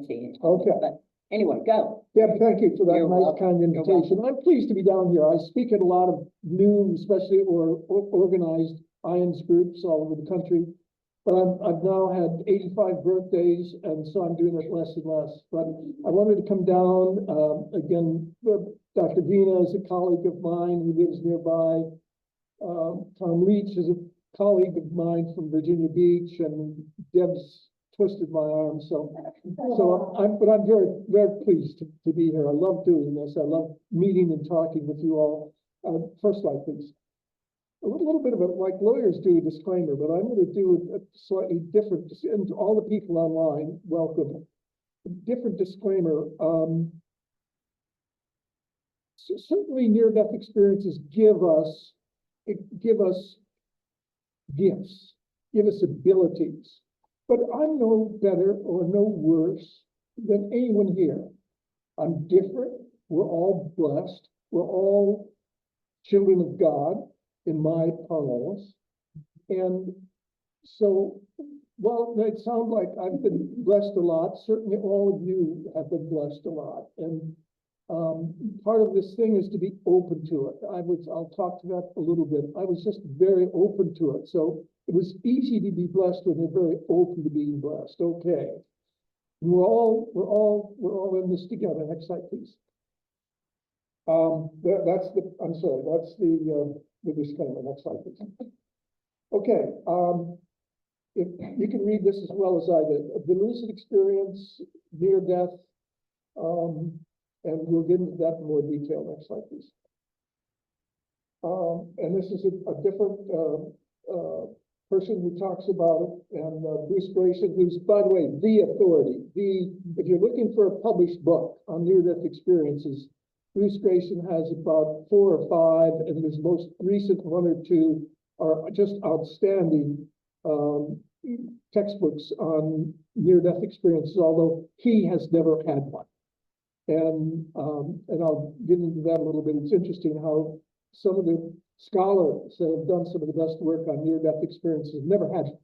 sciencey. Okay. But anyway, go. Deb, thank you for that You're nice, welcome. kind You're invitation. I'm pleased to be down here. I speak at a lot of new, especially or organized IANDS groups all over the country. But I've now had 85 birthdays, and so I'm doing it less and less. But I wanted to come down, again, Dr. Vina is a colleague of mine who lives nearby. Tom Leach is a colleague of mine from Virginia Beach, and Deb's twisted my arm. But I'm very, very pleased to be here. I love doing this. I love meeting and talking with you all. First slide, please. A little bit of it, like lawyers do, a disclaimer, but I'm going to do a slightly different, and to all the people online, welcome. A different disclaimer. So certainly near-death experiences give us gifts, give us abilities, but I'm no better or no worse than anyone here. I'm different. We're all blessed. We're all children of God, in my parlance. And so, while it might sound like I've been blessed a lot, certainly all of you have been blessed a lot. And part of this thing is to be open to it. I'll talk to that a little bit. I was just very open to it. So it was easy to be blessed when you're very open to being blessed. Okay. We're all in this together. Next slide, please. That's the disclaimer. Next slide, please. Okay, if you can read this as well as I did. The lucid experience, near death, and we'll get into that in more detail. Next slide, please. And this is a different person who talks about it, and Bruce Grayson, who's, by the way, the authority. If you're looking for a published book on near-death experiences, Bruce Grayson has about 4 or 5, and his most recent 1 or 2 are just outstanding textbooks on near-death experiences, although he has never had one. And I'll get into that a little bit. It's interesting how some of the scholars that have done some of the best work on near-death experiences have never had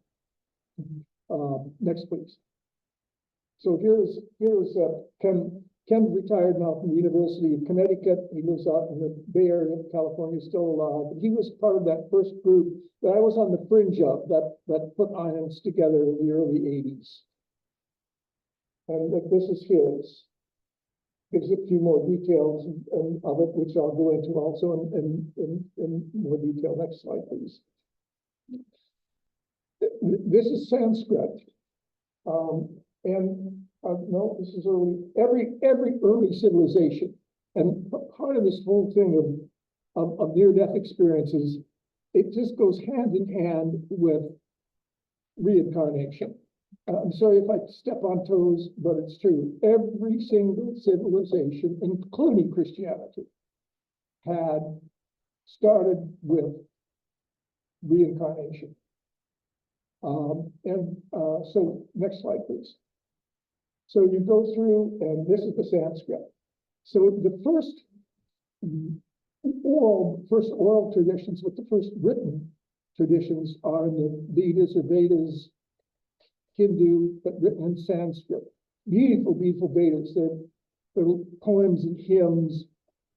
one. Next, please. So here's Ken retired now from the University of Connecticut. He lives out in the Bay Area of California, still alive. He was part of that first group that I was on the fringe of that put IANDS together in the early 80s. And this is his. Gives a few more details of it, which I'll go into also in more detail. Next slide, please. This is Sanskrit. No, this is early. Every early civilization, and part of this whole thing of near-death experiences, it just goes hand in hand with reincarnation. I'm sorry if I step on toes, but it's true. Every single civilization, including Christianity, had started with reincarnation. So next slide, please. So you go through, and this is the Sanskrit. So the first oral traditions, but the first written traditions are in the Vedas, Hindu, but written in Sanskrit. Beautiful, beautiful Vedas. They're poems and hymns,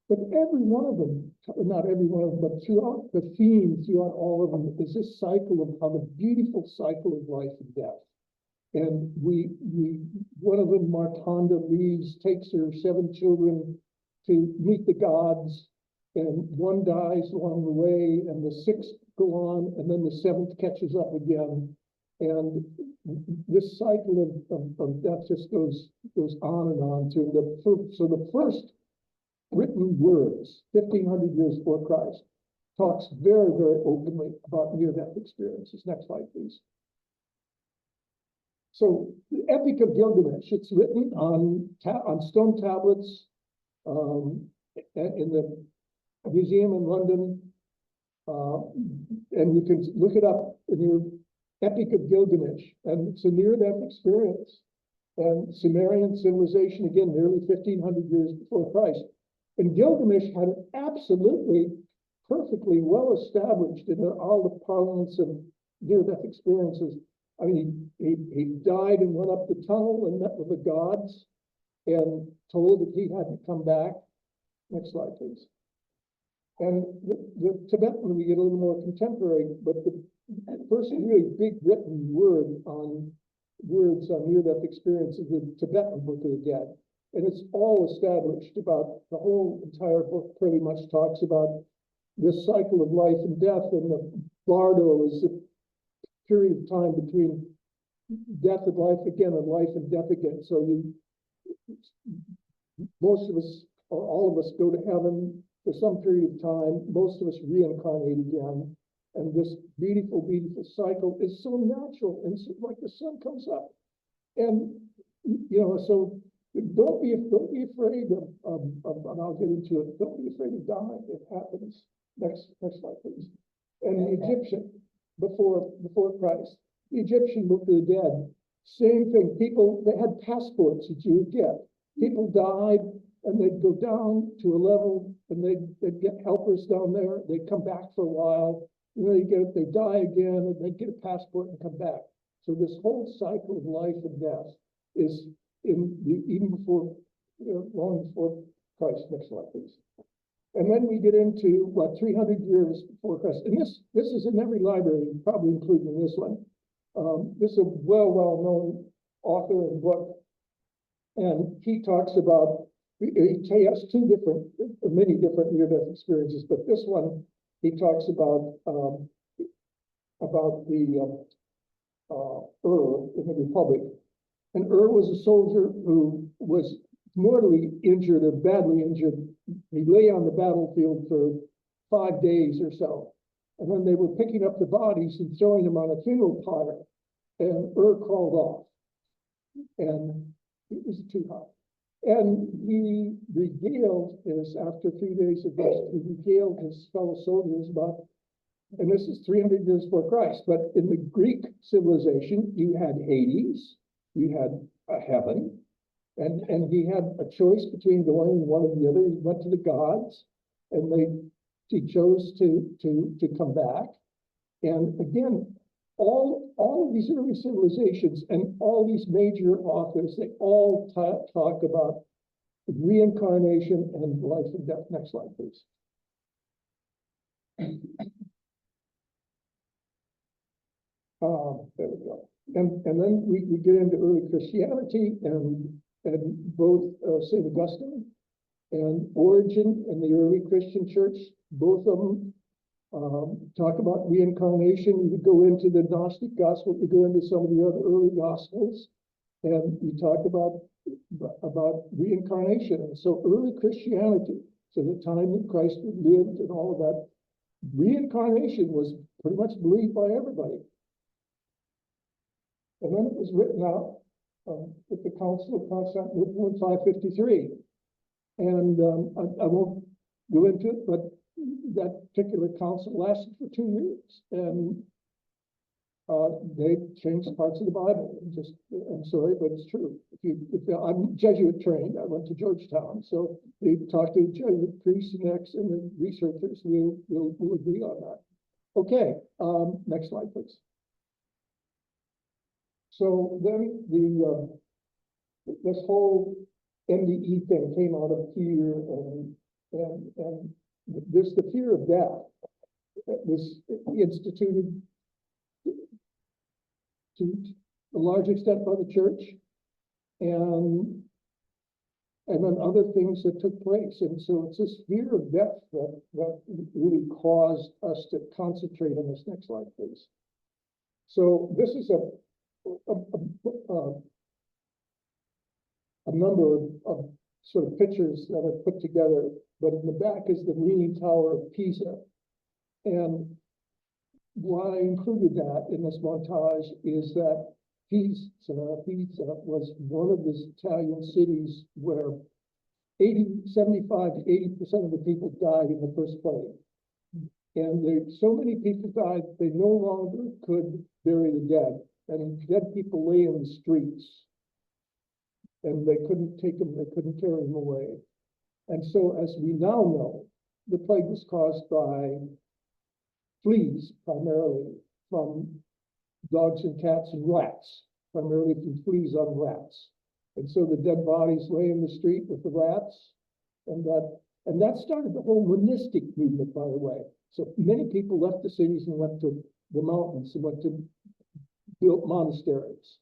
but every one of them, not every one of them, but throughout the theme, throughout all of them, is this cycle of a beautiful cycle of life and death. And one of them, Martanda, leaves, takes her 7 children to meet the gods, and one dies along the way, and the 6 go on, and then the 7th catches up again. And this cycle of death just goes on and on so the first written words, 1500 years before Christ, talks very, very openly about near-death experiences. Next slide, please. So the Epic of Gilgamesh, it's written on stone tablets in the museum in London, and you can look it up in your Epic of Gilgamesh, and it's a near-death experience. And Sumerian civilization, again, nearly 1500 years before Christ. And Gilgamesh had it absolutely, perfectly well established in all the parlance of near-death experiences. I mean, he died and went up the tunnel and met with the gods and told that he had to come back. Next slide, please. And the Tibetan, we get a little more contemporary, but the first really big written words on near-death experience is the Tibetan Book of the Dead. And it's all established about, the whole entire book pretty much talks about this cycle of life and death, and the bardo is a period of time between death and life again and life and death again. So most of us, or all of us, go to heaven for some period of time. Most of us reincarnate again. And this beautiful, beautiful cycle is so natural, and so, like the sun comes up. And, so don't be afraid of, and I'll get into it, don't be afraid of dying. It happens. Next slide, please. And the Egyptian, before Christ, the Egyptian Book of the Dead, same thing. People, they had passports that you would get. People died, and they'd go down to a level, and they'd get helpers down there. They'd come back for a while. They die again, and they'd get a passport and come back. So this whole cycle of life and death is even before, long before Christ. Next slide, please. And then we get into 300 years before Christ. And this is in every library, probably including this one. This is a well-known author and book. And he talks about, he has many different near-death experiences, but this one, he talks about the in the Republic. And was a soldier who was mortally injured or badly injured. He lay on the battlefield for 5 days or so. And then they were picking up the bodies and throwing them on a funeral pyre. And crawled off. And it was too hot. And he regaled after 3 days of rest, he regaled his fellow soldiers about, and this is 300 years before Christ, but in the Greek civilization, you had Hades, you had a heaven, and he had a choice between going one or the other. He went to the gods, and he chose to come back. And again, all of these early civilizations and all these major authors, they all talk about reincarnation and life and death. Next slide, please. There we go. And then we get into early Christianity, and both St. Augustine and Origen in the early Christian church, both of them talk about reincarnation. You could go into the Gnostic gospel, you go into some of the other early gospels, and you talk about reincarnation. And so early Christianity, so the time that Christ lived and all of that, reincarnation was pretty much believed by everybody. And then it was written out at the Council of Constantinople in 553. And I won't go into it, but that particular council lasted for 2 years, and they changed parts of the Bible. I'm sorry, but it's true. I'm Jesuit trained, I went to Georgetown, so they talked to Jesuit priests and the researchers. We'll agree on that. Okay, next slide, please. So then this whole MDE thing came out of fear, and the fear of death was instituted to a large extent by the church, and then other things that took place. And so it's this fear of death that really caused us to concentrate on this. Next slide, please. So this is a number of sort of pictures that are put together, but in the back is the Leaning Tower of Pisa. And why I included that in this montage is that Pisa was one of the Italian cities where 75 to 80% of the people died in the first plague. And so many people died, they no longer could bury the dead. And dead people lay in the streets. And they couldn't take them, they couldn't carry them away. And so, as we now know, the plague was caused by fleas, primarily from dogs and cats and rats, primarily from fleas on rats. And so the dead bodies lay in the street with the rats, and that started the whole monistic movement, by the way. So many people left the cities and went to the mountains and went to build monasteries.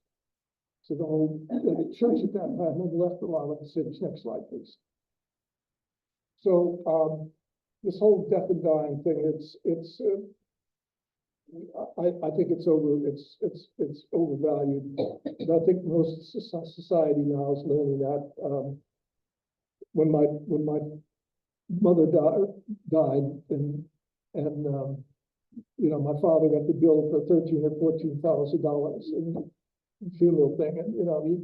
So the church at that time had left a lot of the cities. Next slide, please. So this whole death and dying thing, I think it's overvalued. And I think most society now is learning that. When my mother died, and my father got the bill for $13,000 or $14,000 in the funeral thing, and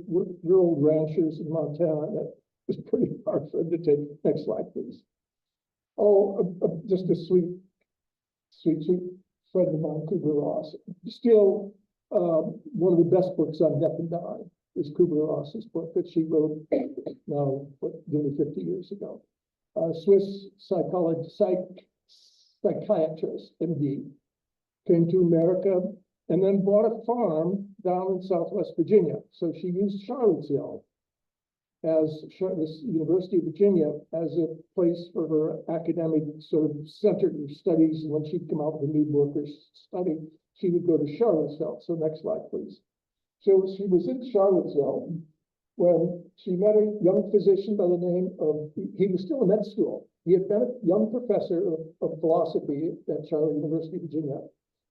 we're old ranchers in Montana, and that was pretty hard for him to take. Next slide, please. Oh, just a sweet friend of mine, Kubler-Ross. Still, one of the best books on death and dying is Kubler-Ross's book that she wrote now nearly 50 years ago. Swiss psychiatrist, MD, came to America and then bought a farm down in Southwest Virginia. So she used Charlottesville as this University of Virginia as a place for her academic sort of center studies. And when she'd come out with a new book or study, she would go to Charlottesville. So next slide, please. So she was in Charlottesville when she met a young physician by the name of, he was still in med school. He had been a young professor of philosophy at Charlotte University, Virginia.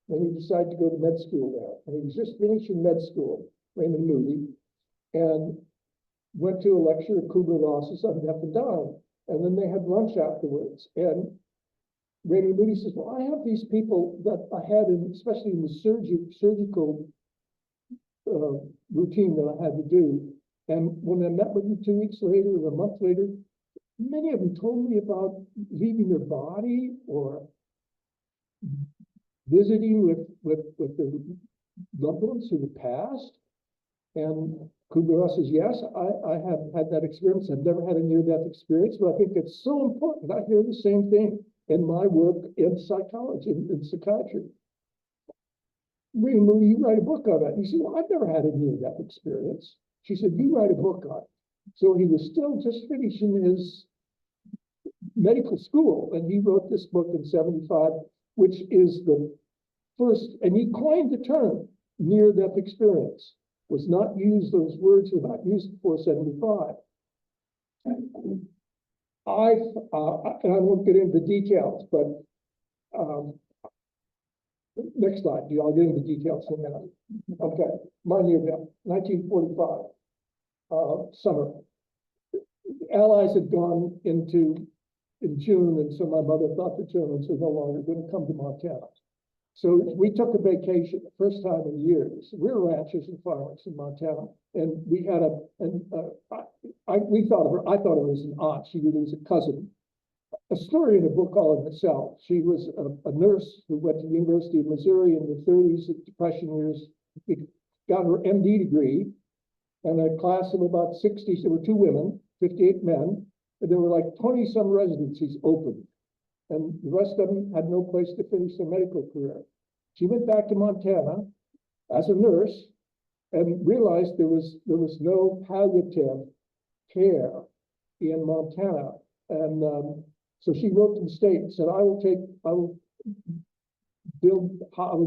And he decided to go to med school there. And he was just finishing med school, Raymond Moody, and went to a lecture at Kubler-Ross's on death and dying. And then they had lunch afterwards. And Raymond Moody says, well, I have these people that I had, especially in the surgical routine that I had to do. And when I met with them 2 weeks later or a month later, many of them told me about leaving their body or visiting with their loved ones who had passed. And Kubler-Ross says, yes, I have had that experience. I've never had a near-death experience, but I think it's so important. I hear the same thing in my work in psychology, in psychiatry. Raymond Moody, you write a book on that. He said, well, I've never had a near-death experience. She said, you write a book on it. So he was still just finishing his medical school, and he wrote this book in '75, which is the first, and he coined the term near-death experience. Was not used, those words were not used before '75. And I won't get into the details, but next slide, I'll get into the details in a minute. Okay, my near-death, 1945, summer. The Allies had gone in June, and so my mother thought the Germans were no longer going to come to Montana. So we took a vacation, the first time in years. We're ranchers and farmers in Montana, and we had I thought of her as an aunt. She really was a cousin. A story in a book all in itself. She was a nurse who went to the University of Missouri in the 30s, the Depression years, got her MD degree, and a class of about 60, there were 2 women, 58 men, and there were like 20-some residencies open. And the rest of them had no place to finish their medical career. She went back to Montana as a nurse and realized there was no palliative care in Montana. And so she wrote to the state and said, I will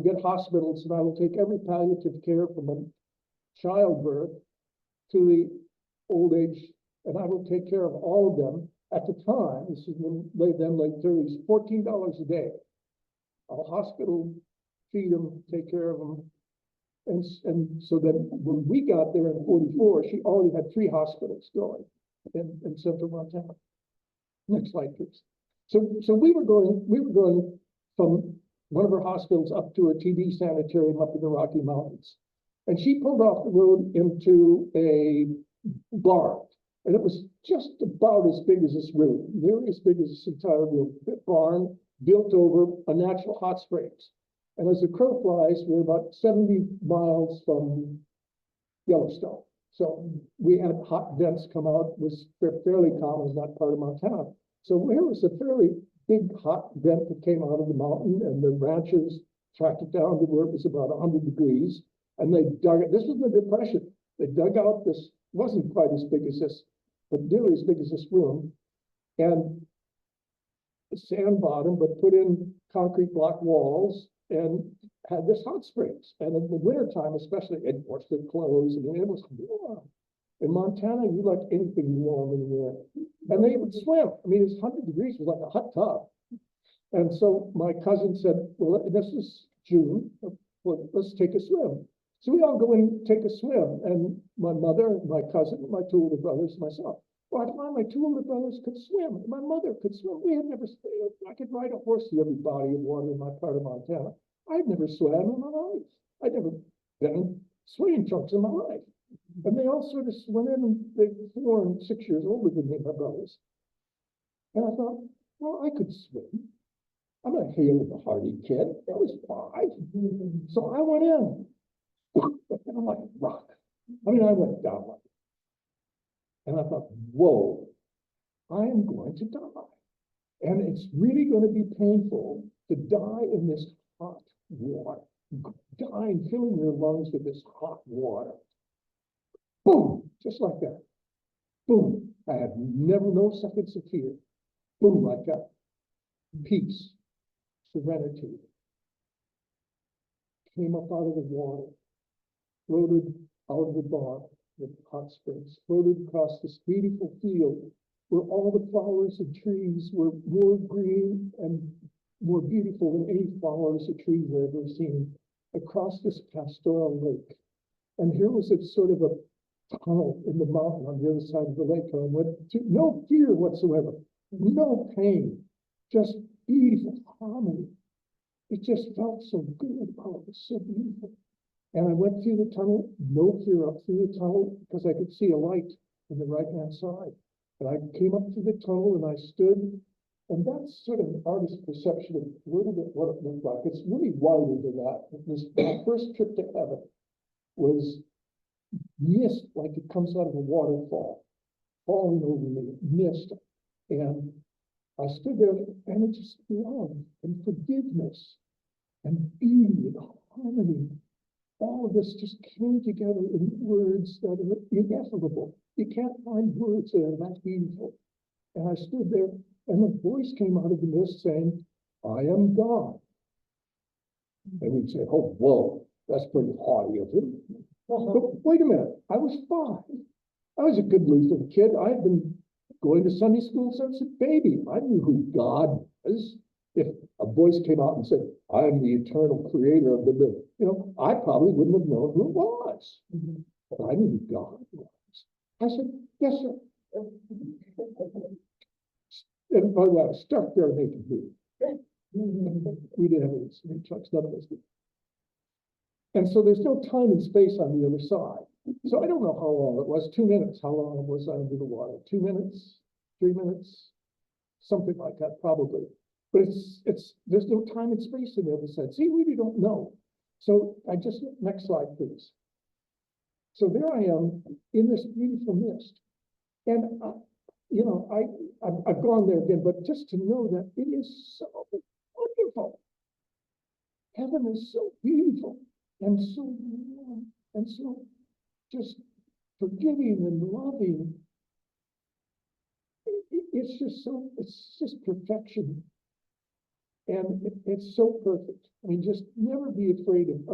get hospitals, and I will take every palliative care from childbirth to the old age, and I will take care of all of them. At the time, this is late 30s, $14 a day. I'll hospital, feed them, take care of them. And so that when we got there in '44, she already had 3 hospitals going in central Montana. Next slide, please. So we were going from one of her hospitals up to a TB sanitarium up in the Rocky Mountains. And she pulled off the road into a barn. And it was just about as big as this room, nearly as big as this entire room. Barn built over a natural hot springs. And as the crow flies, we're about 70 miles from Yellowstone. So we had hot vents come out. It was fairly common in that part of Montana. So there was a fairly big hot vent that came out of the mountain, and the ranchers tracked it down to where it was about 100 degrees, and they dug it. This was the Depression. They dug out this, wasn't quite as big as this, but nearly as big as this room, and sand bottom, but put in concrete block walls and had this hot springs. And in the wintertime, especially, it washed their clothes. I mean, it was warm. In Montana, you like anything warm in the winter. And they would swim. I mean, it's 100 degrees, it was like a hot tub. And so my cousin said, well, this is June, well, let's take a swim. So we all go in and take a swim. And my mother, my cousin, my two older brothers, and myself. Well, I found my two older brothers could swim. My mother could swim. We had never, I could ride a horse through every body of water in my part of Montana. I had never swam in my life. I'd never been in swimming trunks in my life. And they all sort of went in, and they were 4 and 6 years older than me, my brothers. And I thought, well, I could swim. I'm a hale of a hearty kid. I was 5. So I went in. And I'm like, rock. I mean, I went down like, and I thought, whoa, I am going to die. And it's really going to be painful to die in this hot water. Dying, filling your lungs with this hot water. Boom, just like that. Boom. I had never no seconds of fear. Boom, like that. Peace, serenity. Came up out of the water, floated out of the bar with hot springs, floated across this beautiful field where all the flowers and trees were more green and more beautiful than any flowers or trees I've ever seen, across this pastoral lake. And here was a sort of a tunnel in the mountain on the other side of the lake. And I went to no fear whatsoever, no pain, just beautiful harmony. It just felt so good. Oh, it was so beautiful. And I went through the tunnel, no fear, up through the tunnel, because I could see a light on the right-hand side. And I came up through the tunnel and I stood, and that's sort of an artist's perception of a little bit what it looked like. It's really wider than that. This first trip to heaven was mist, like it comes out of a waterfall, falling over me, mist. And I stood there, and it just love and forgiveness and beauty and harmony. All of this just came together in words that are ineffable. You can't find words that are that beautiful. And I stood there, and a voice came out of the mist saying, I am God. And we'd say, oh, whoa, that's pretty haughty of him. But wait a minute, I was 5. I was a good Lutheran kid. I had been going to Sunday school since a baby. I knew who God was. If a voice came out and said, I am the eternal creator of the world, I probably wouldn't have known who it was. But I knew who God was. I said, yes, sir. And by the way, I was stuck there naked. We didn't have any swimming trunks, none of us did. And so there's no time and space on the other side. So I don't know how long it was, 2 minutes. How long was I under the water? 2 minutes, 3 minutes, something like that, probably. But there's no time and space in the other side. See, we really don't know. So next slide, please. So there I am in this beautiful mist. And, I've gone there again, but just to know that it is so wonderful. Heaven is so beautiful and so warm and so just forgiving and loving. It's just perfection. And it's so perfect. I mean, just never be afraid of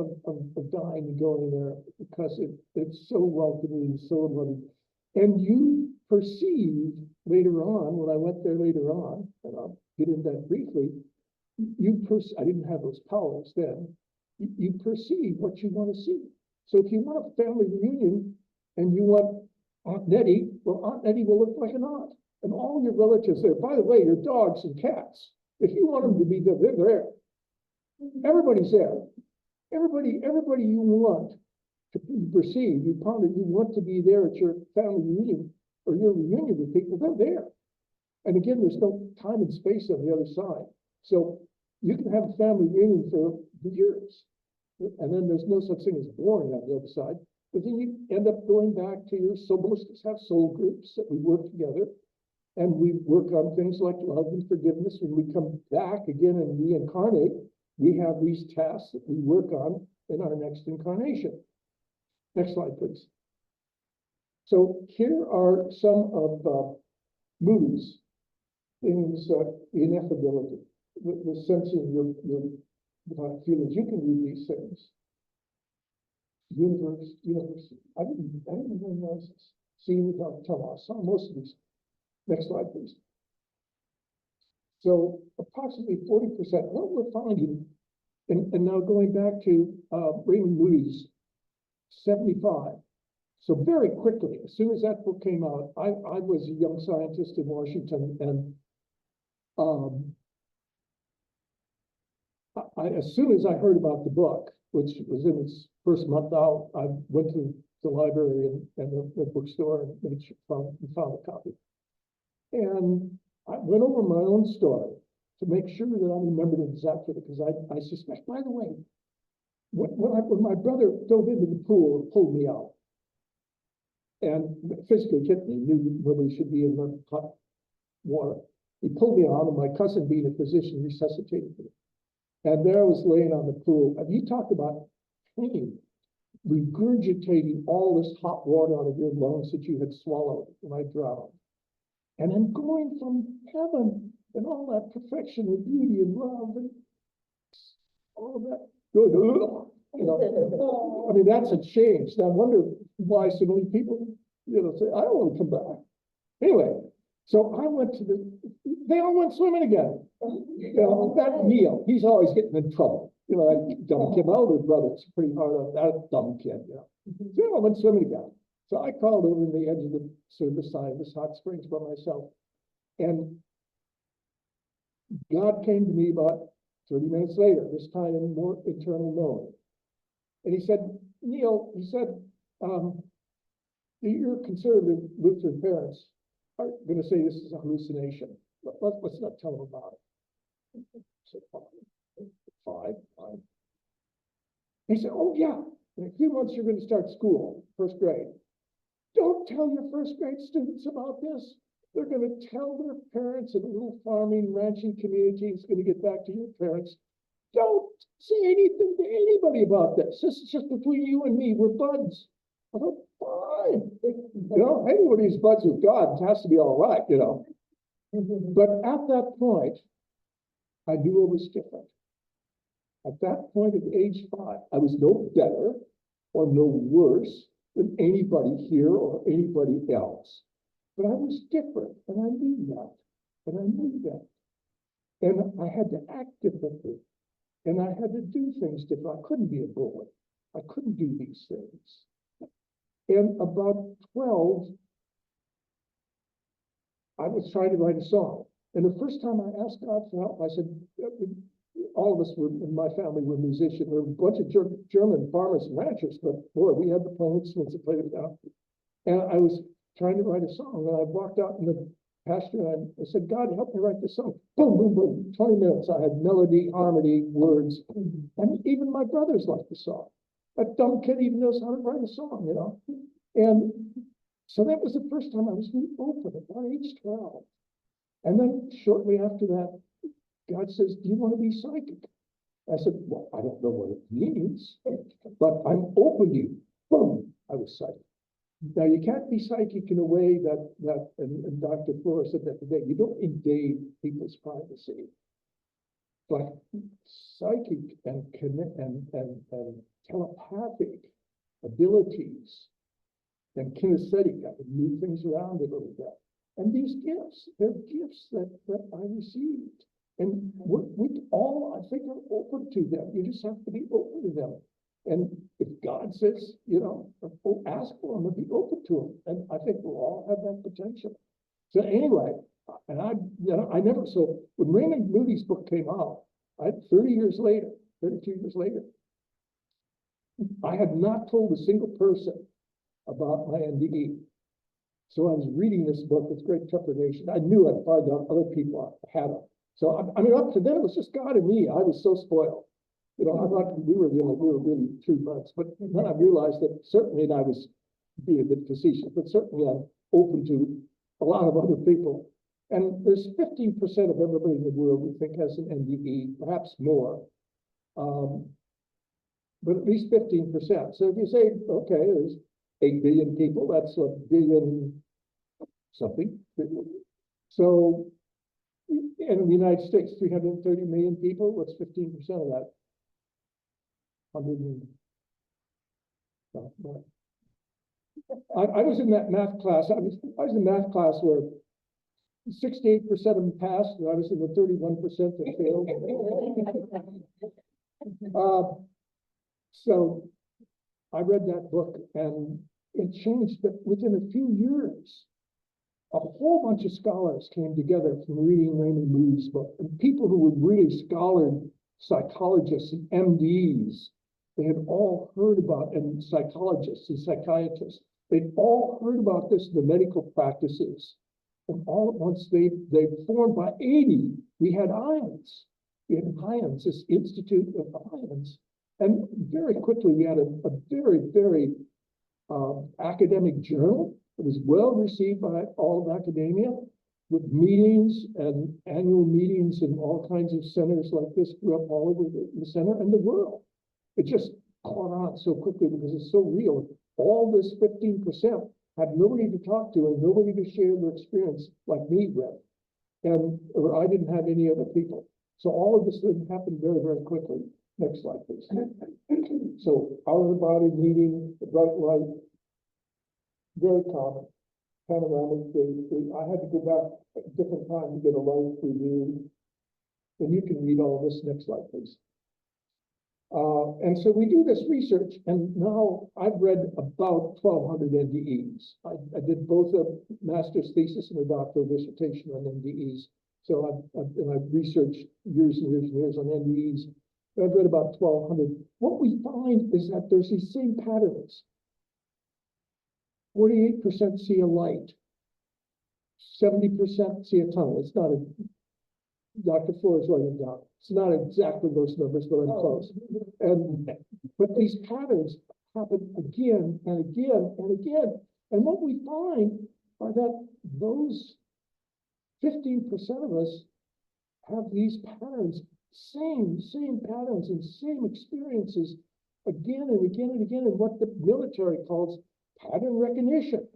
dying and going there, because it's so welcoming and so loving. And you perceive later on, when I went there later on, and I'll get into that briefly, I didn't have those powers then. You perceive what you want to see. So if you want a family reunion and you want Aunt Nettie, well, Aunt Nettie will look like an aunt. And all your relatives there, by the way, your dogs and cats, if you want them to be there, they're there. Everybody's there. Everybody you want to perceive, you want to be there at your family reunion or your reunion with people, they're there. And again, there's no time and space on the other side. So you can have a family reunion for years. And then there's no such thing as boring on the other side. But then you end up going back to your most of us have soul groups that we work together. And we work on things like love and forgiveness. When we come back again and reincarnate, we have these tasks that we work on in our next incarnation. Next slide, please. So here are some of Moody's things, ineffability, the sense in your feelings. You can read these things. Universe. I didn't realize this. Seeing without telling. I saw most of these. Next slide, please. So approximately 40%. What we're finding, and now going back to Raymond Moody's 75. So very quickly, as soon as that book came out, I was a young scientist in Washington, and as soon as I heard about the book, which was in its first month out, I went to the library and the bookstore and made sure, found a copy. And I went over my own story to make sure that I remembered exactly, because I suspect, by the way, when my brother dove into the pool and pulled me out, and physically hit me, knew nobody should be in the hot water. He pulled me out, and my cousin, being a physician, resuscitated me. And there I was laying on the pool, and he talked about pain, regurgitating all this hot water out of your lungs that you had swallowed when I drowned. And I'm going from heaven and all that perfection and beauty and love and all of that. Good. You know, I mean, that's a change. I wonder why so many people, say, I don't want to come back. Anyway, so I went to they all went swimming again. That Neil, he's always getting in trouble. That dumb kid, my older brother's pretty hard on that dumb kid, So I went swimming again. So I crawled over the edge of the side of this hot springs by myself. And God came to me about 30 minutes later, this time in more internal knowing. And he said, Neil, your conservative Lutheran parents are going to say this is a hallucination. Let's not tell them about it. So fine. He said, oh yeah, in a few months you're going to start school, first grade. Don't tell your first grade students about this. They're going to tell their parents in a little farming, ranching community. It's going to get back to your parents. Don't say anything to anybody about this. This is just between you and me. We're buds. I thought, fine. Anybody who's buds with God has to be all right, But at that point, I knew it was different. At that point, at age 5, I was no better or no worse than anybody here or anybody else. But I was different, and I knew that. And I knew that. And I had to act differently. And I had to do things different. I couldn't be a bully. I couldn't do these things. And about 12, I was trying to write a song. And the first time I asked God for help, I said, all of us in my family were musicians. We were a bunch of German farmers and ranchers, but boy, we had the playing instruments that played it down. And I was trying to write a song, and I walked out in the pasture, and I said, God, help me write this song. Boom, boom, boom. 20 minutes. I had melody, harmony, words. And even my brothers liked the song. That dumb kid even knows how to write a song, And so that was the first time I was really open at about age 12. And then shortly after that, God says, do you want to be psychic? I said, well, I don't know what it means, but I'm open to you. Boom, I was psychic. Now, you can't be psychic in a way and Dr. Flora said that today, you don't invade people's privacy. But psychic and telepathic abilities and kinesthetic, I can move things around a little bit. And these gifts, they're gifts that I received. And we all, I think, are open to them. You just have to be open to them. And if God says, ask for them and be open to them. And I think we'll all have that potential. So anyway, and I never, so when Raymond Moody's book came out, 32 years later, I had not told a single person about my NDE. So I was reading this book with great trepidation. I knew I'd find out other people had it. So up to then, it was just God and me. I was so spoiled. I thought we were really true buds. But then I realized that certainly, and I was being a bit facetious, but certainly I'm open to a lot of other people. And there's 15% of everybody in the world we think has an NDE, perhaps more. But at least 15%. So if you say, okay, there's 8 billion people, that's a billion something. So, and in the United States, 330 million people, what's 15% of that? 100 million. I was in that math class. I was in math class where 68% of them passed, and I was in the 31% that failed. So I read that book, and it changed. But within a few years, a whole bunch of scholars came together from reading Raymond Moody's book, and people who were really scholar psychologists and MDs. They had all heard about, and psychologists and psychiatrists, they'd all heard about this in the medical practices. And all at once they formed by 80, we had IANDS. We had IANDS, this Institute of IANDS. And very quickly we had a very, very academic journal. It was well received by all of academia, with meetings and annual meetings in all kinds of centers like this grew up all over the center and the world. It just caught on so quickly because it's so real. All this 15% had nobody to talk to and nobody to share their experience like me with. Or I didn't have any other people. So all of this thing happened very, very quickly. Next slide, please. So out of the body meeting, the bright light, very common. Panoramic, I had to go back at a different time to get a life review. And you can read all this. Next slide, please. And so we do this research, and now I've read about 1,200 NDEs. I did both a master's thesis and a doctoral dissertation on NDEs. So I've researched years and years and years on NDEs. I've read about 1,200. What we find is that there's these same patterns. 48% see a light. 70% see a tunnel. It's not a Dr. Flores writing down. It's not exactly those numbers, but I'm close. But these patterns happen again and again and again. And what we find are that those 15% of us have these patterns, same patterns and same experiences again and again and again, in what the military calls pattern recognition.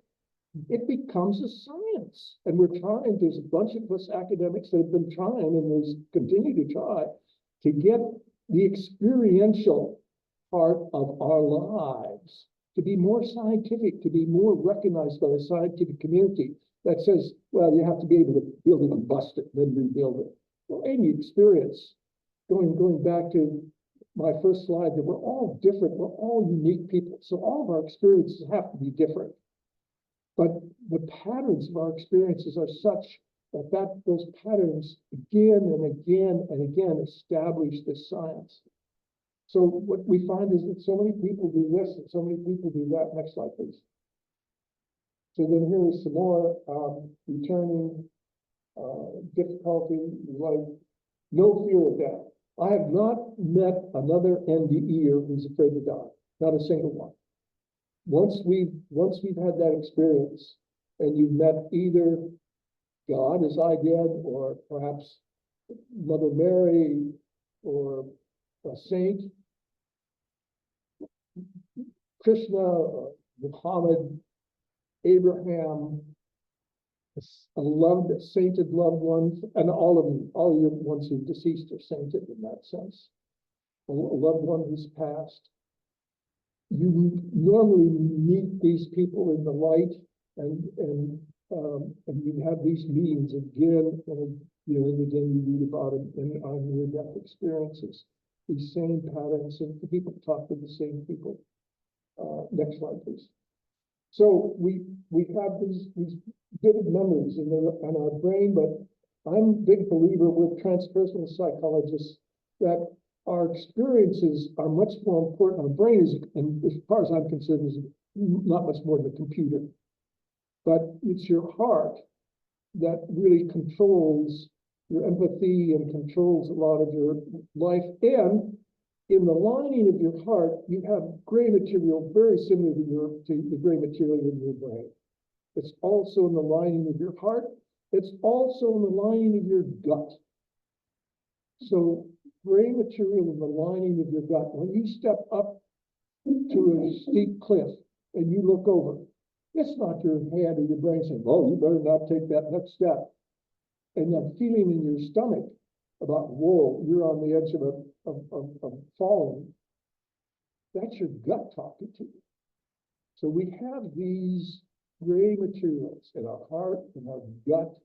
It becomes a science. And we're trying, there's a bunch of us academics that have been trying, and there's continue to try, to get the experiential part of our lives to be more scientific, to be more recognized by the scientific community that says, well, you have to be able to build it and bust it, then rebuild it. Well, any experience, going back to my first slide, that we're all different, we're all unique people. So all of our experiences have to be different. But the patterns of our experiences are such that those patterns again and again and again establish this science. So what we find is that so many people do this and so many people do that. Next slide, please. So then here is some more returning difficulty, like no fear of death. I have not met another NDEer who's afraid to die, not a single one. Once we've had that experience, and you've met either God, as I did, or perhaps Mother Mary, or a saint, Krishna, or Muhammad, Abraham, a sainted loved ones, and all of your ones who deceased are sainted in that sense. A loved one who's passed. You normally meet these people in the light, and you have these meetings again and again you read about it on near-death experiences. These same patterns, and people talk to the same people. Next slide, please. So we have these vivid memories in our brain, but I'm a big believer with transpersonal psychologists that our experiences are much more important. Our brain is, and as far as I'm concerned, is not much more than a computer. But it's your heart that really controls your empathy and controls a lot of your life. And in the lining of your heart, you have gray material very similar to the gray material in your brain. It's also in the lining of your heart. It's also in the lining of your gut. So gray material in the lining of your gut. When you step up to a steep cliff and you look over, it's not your head or your brain saying, "Oh, you better not take that next step." And that feeling in your stomach about, whoa, you're on the edge of falling, that's your gut talking to you. So we have these gray materials in our heart and our gut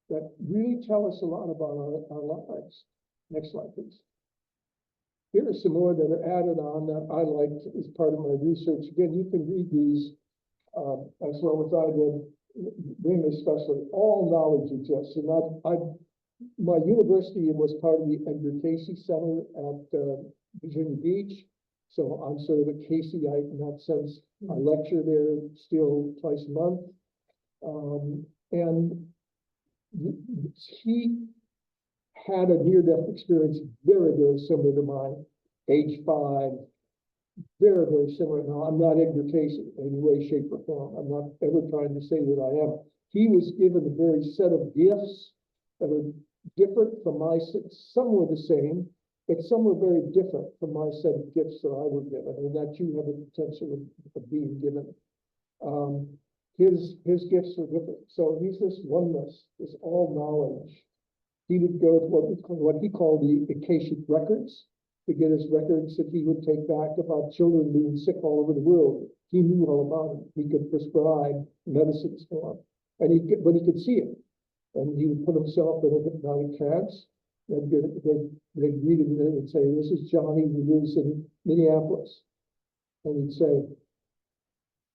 that really tell us a lot about our lives. Next slide, please. Here are some more that are added on that I liked as part of my research. Again, you can read these as well as I did, especially. All knowledge exists. And my university was part of the Edgar Cayce Center at Virginia Beach. So I'm sort of a Caseyite in that sense. I lecture there still twice a month. And he had a near-death experience very, very similar to mine, age 5, very, very similar. Now, I'm not Edgar Cayce in any way, shape, or form. I'm not ever trying to say that I am. He was given a very set of gifts that are different from my set. Some were the same, but some were very different from my set of gifts that I were given, and that you have a potential of being given. His gifts are different. So he's this oneness, this all knowledge. He would go to what he called the Akashic records to get his records that he would take back about children being sick all over the world. He knew all about it. He could prescribe medicines for them, and but he could see it. And he would put himself in a hypnotic trance. They'd read him and say, "This is Johnny who lives in Minneapolis," and he'd say,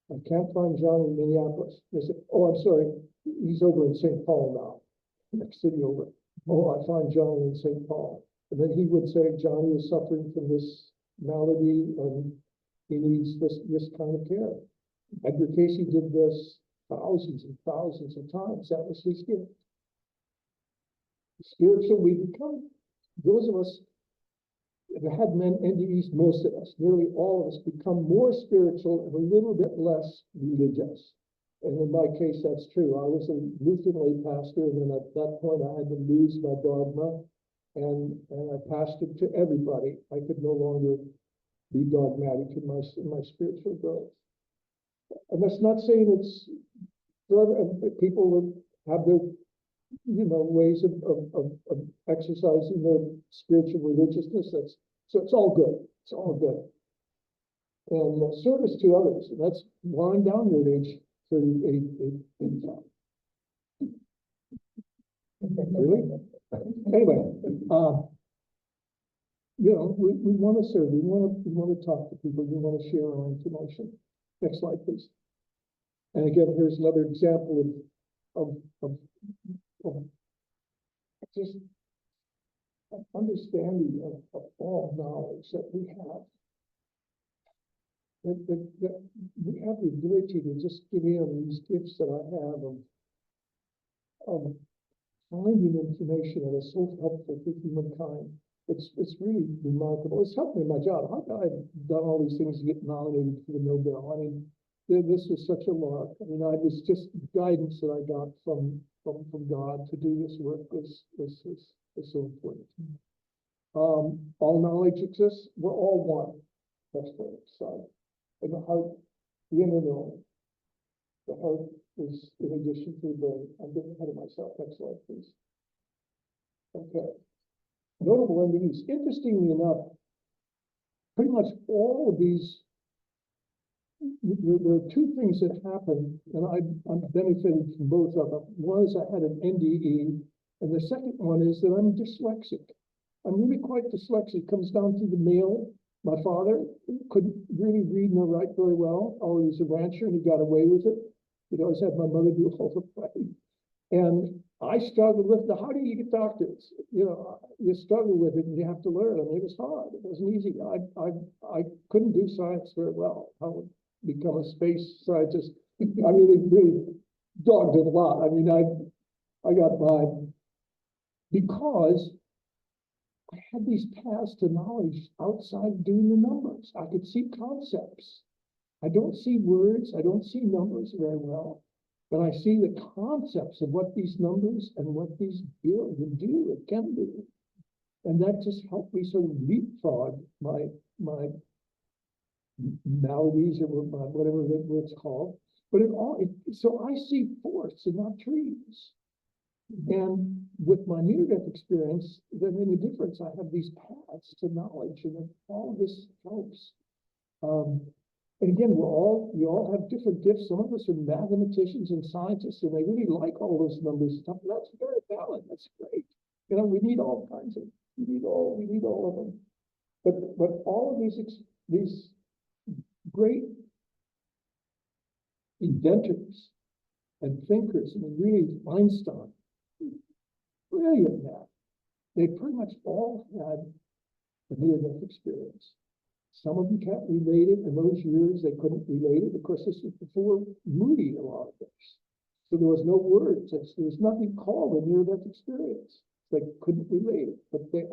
"I can't find Johnny in Minneapolis." They said, "Oh, I'm sorry, he's over in St. Paul now, next city over." "Oh, I find Johnny in St. Paul." And then he would say, "Johnny is suffering from this malady and he needs this kind of care." Edgar Cayce did this thousands and thousands of times. That was his gift. Spiritual, we become, those of us that had NDEs, most of us, nearly all of us, become more spiritual and a little bit less religious. And in my case, that's true. I was a Lutheran lay pastor, and then at that point I had to lose my dogma, and I pastored to everybody. I could no longer be dogmatic in my spiritual growth. And that's not saying it's for people would have their ways of exercising their spiritual religiousness. So it's all good. It's all good. And service to others. And that's winding down your age 38, 85. Really? Anyway, we want to serve. We want to talk to people. We want to share our information. Next slide, please. And again, here's another example of just an understanding of all knowledge that we have. That we have the ability to just give in these gifts that I have of finding information that is so helpful for humankind. It's really remarkable. It's helped me in my job. How come I've done all these things to get nominated for the Nobel? I mean, this was such a lark. I mean, I was just guidance that I got from God to do this work was so important. All knowledge exists. We're all one. That's the side. And the heart, the inner knowing. The heart is in addition to the brain. I'm getting ahead of myself. Next slide, please. Okay. Notable NDEs. Interestingly enough, pretty much all of these, there are two things that happen, and I'm benefited from both of them. One is I had an NDE, and the second one is that I'm dyslexic. I'm really quite dyslexic. It comes down to the mail. My father couldn't really read nor write very well. Oh, he was a rancher and he got away with it. He'd always had my mother do all the writing. And I struggled with how do you get doctors? You struggle with it and you have to learn. I mean, it was hard. It wasn't easy. I couldn't do science very well. I would become a space scientist. I really dogged it a lot. I mean, I got by because I had these paths to knowledge outside of doing the numbers. I could see concepts. I don't see words. I don't see numbers very well, but I see the concepts of what these numbers and what these do, it can do. And that just helped me sort of leapfrog my maladies or whatever it's called. But so I see forests and not trees. And with my near-death experience, there made a difference. I have these paths to knowledge, and all of this helps. And again, we all have different gifts. Some of us are mathematicians and scientists, and they really like all those numbers and stuff. That's very valid. That's great. You know, we need all kinds of. We need all of them. But all of these great inventors and thinkers, and really Einstein, brilliant man, they pretty much all had a near-death experience. Some of them can't relate it. In those years, they couldn't relate it. Of course, this was before Moody, a lot of this. So there was no words. There was nothing called a near-death experience. They couldn't relate it. But we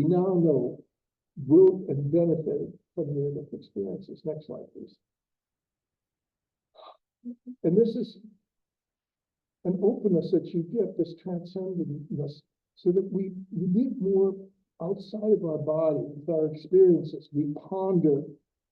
now know, wrote and benefited from near-death experiences. Next slide, please. And this is an openness that you get, this transcendentness, so that we live more outside of our body with our experiences. We ponder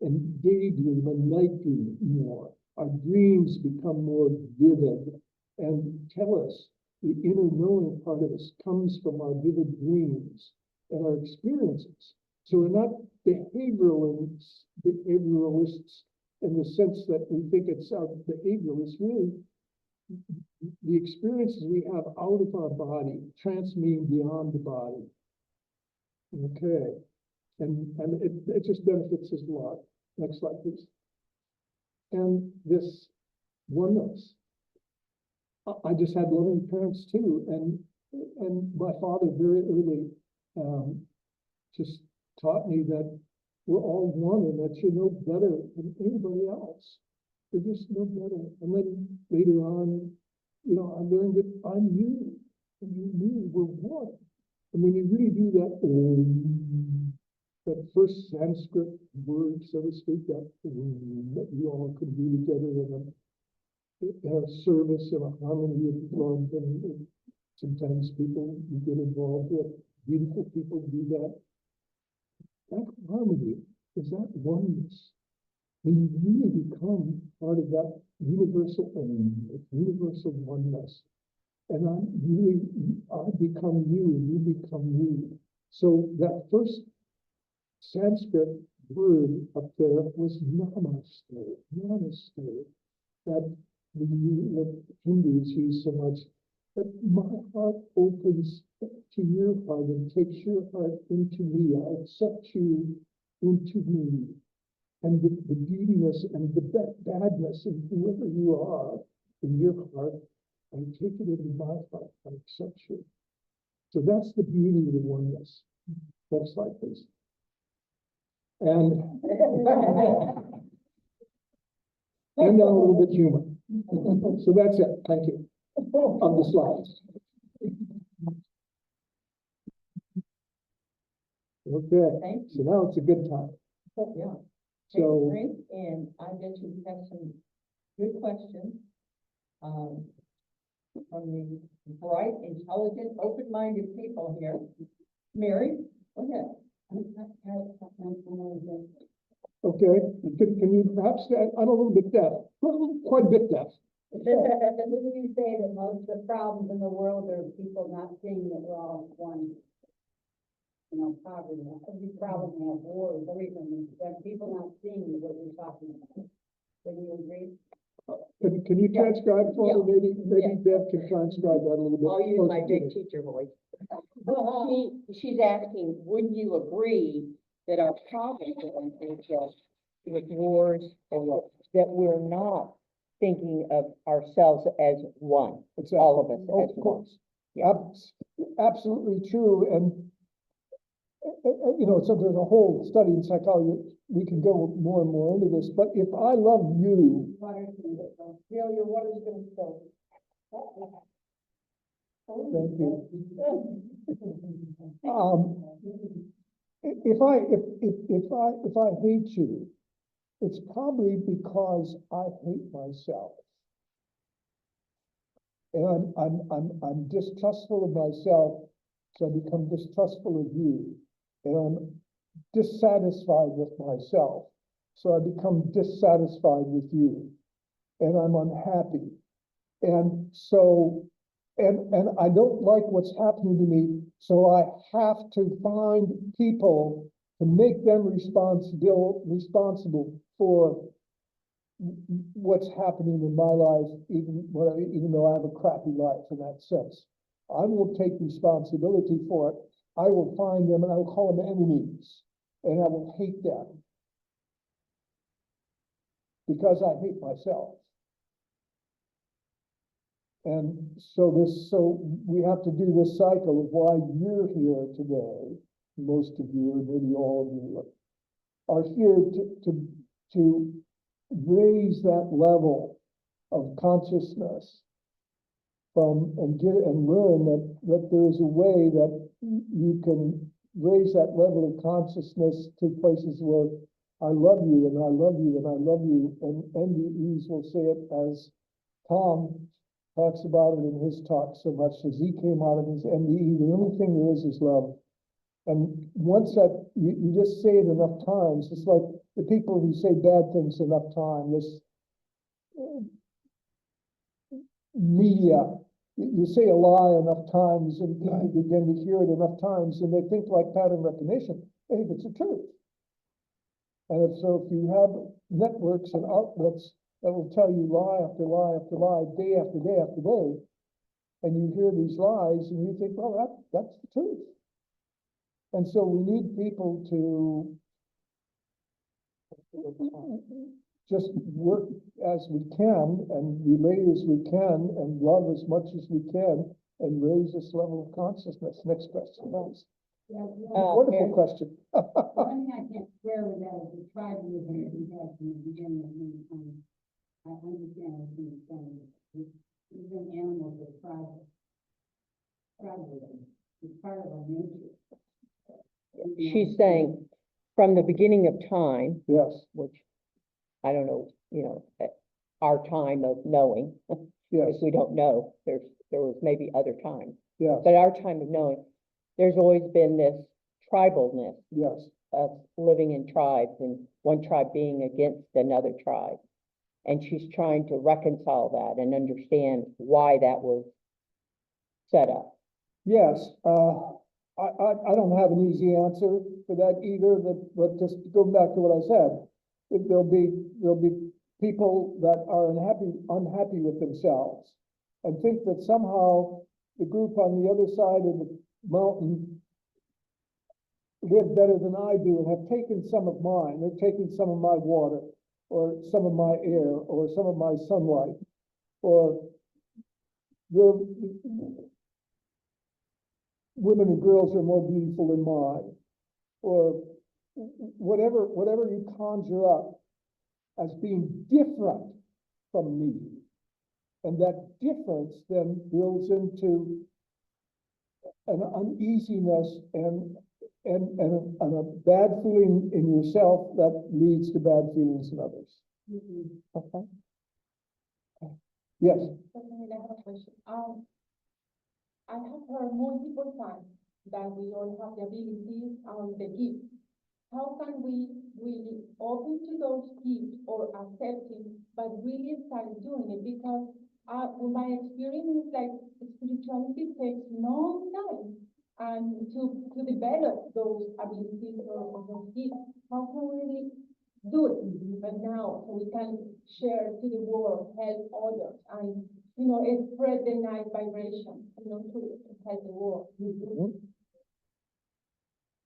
and daydream and night dream more. Our dreams become more vivid and tell us the inner knowing part of us comes from our vivid dreams and our experiences. So we're not behavioralists in the sense that we think it's our behavioral. It's really the experiences we have out of our body, transmean beyond the body. Okay, and it just benefits us a lot. Next slide, please. And this oneness. I just had loving parents too, and my father very early just taught me that we're all one and that you're no better than anybody else. You're just no better. And then later on, you know, I learned that I'm you, and you're me, we're one. And when you really do that first Sanskrit word, so to speak, that you all could be together in a service and a harmony of love, and sometimes people you get involved with, beautiful people do that. That harmony is that oneness. When you really become part of that universal oneness. And I become you become me. So that first Sanskrit word up there was namaste, namaste. That the Hindus use so much. But my heart opens to your heart and takes your heart into me. I accept you into me. And the beautiness and the badness of whoever you are in your heart, I take it into my heart. I accept you. So that's the beauty of the oneness. Next slide, please. And now a little bit humor. So that's it. Thank you. On the slides. Okay. So now it's a good time. Yeah. So, and I bet you have some good questions from the bright, intelligent, open-minded people here. Mary, go ahead. okay. Can you perhaps, I'm a little bit deaf, quite a bit deaf. Wouldn't you say that most of the problems in the world are people not seeing that we're all one? You know, poverty, every problem we have, wars, everything, that people not seeing what we're talking about. Would you agree? Can you transcribe for me? Maybe Bev can transcribe that a little bit. I'll use my big teacher voice. She's asking, wouldn't you agree that our problems are with wars or what, that we're not thinking of ourselves as one, Exactly. all of us as Of one. course. Yeah. Absolutely true. And you know, so there's a whole study in psychology. We can go more and more into this, but if I love you, Your water's gonna spill. thank you. If I hate you, it's probably because I hate myself, and I'm distrustful of myself, So I become distrustful of you, and I'm dissatisfied with myself. So I become dissatisfied with you, and I'm unhappy. And so, and I don't like what's happening to me, so I have to find people to make them responsible for what's happening in my life, even though I have a crappy life in that sense. I will take responsibility for it. I will find them and I will call them enemies, and I will hate them because I hate myself. And so we have to do this cycle of why you're here today. Most of you, or maybe all of you, are here to raise that level of consciousness and learn that there's a way that you can raise that level of consciousness to places where I love you and I love you and I love you, and NDEs will say it as Tom talks about it in his talk so much as he came out of his MBE. The only thing there is love. And once that, you just say it enough times, it's like the people who say bad things enough time, this media, you say a lie enough times and people begin to hear it enough times and they think like pattern recognition, they think it's the truth. And so if you have networks and outlets that will tell you lie after lie after lie, day after day after day, and you hear these lies and you think, well, that's the truth. And so we need people to just work as we can and relate as we can and love as much as we can and raise this level of consciousness. Next question, please. Yeah, Wonderful question. one thing I can't swear with that is the tribalism that we have from the beginning of mankind. I understand what you're saying. Even animals are tribal. Tribalism is part of our nature. She's saying from the beginning of time, Yes, which I don't know, our time of knowing, yes, because we don't know, there was maybe other times, yes, but our time of knowing, there's always been this tribalness yes, of living in tribes and one tribe being against another tribe. And she's trying to reconcile that and understand why that was set up. yes. I don't have an easy answer for that either, but just going back to what I said, there'll be people that are unhappy with themselves and think that somehow the group on the other side of the mountain live better than I do and have taken some of mine. They're taking some of my water or some of my air or some of my sunlight, or they're women and girls are more beautiful than mine, or whatever you conjure up as being different from me. And that difference then builds into an uneasiness and a bad feeling in yourself that leads to bad feelings in others. Okay. Yes, I have a question. I have heard multiple times that we all have the abilities and the gifts. How can we really open to those gifts or accept it, but really start doing it? Because in my experience, like spirituality takes long time and to develop those abilities or those gifts. How can we really do it but now so we can share to the world, help others, and spread the nice vibration, to help the world.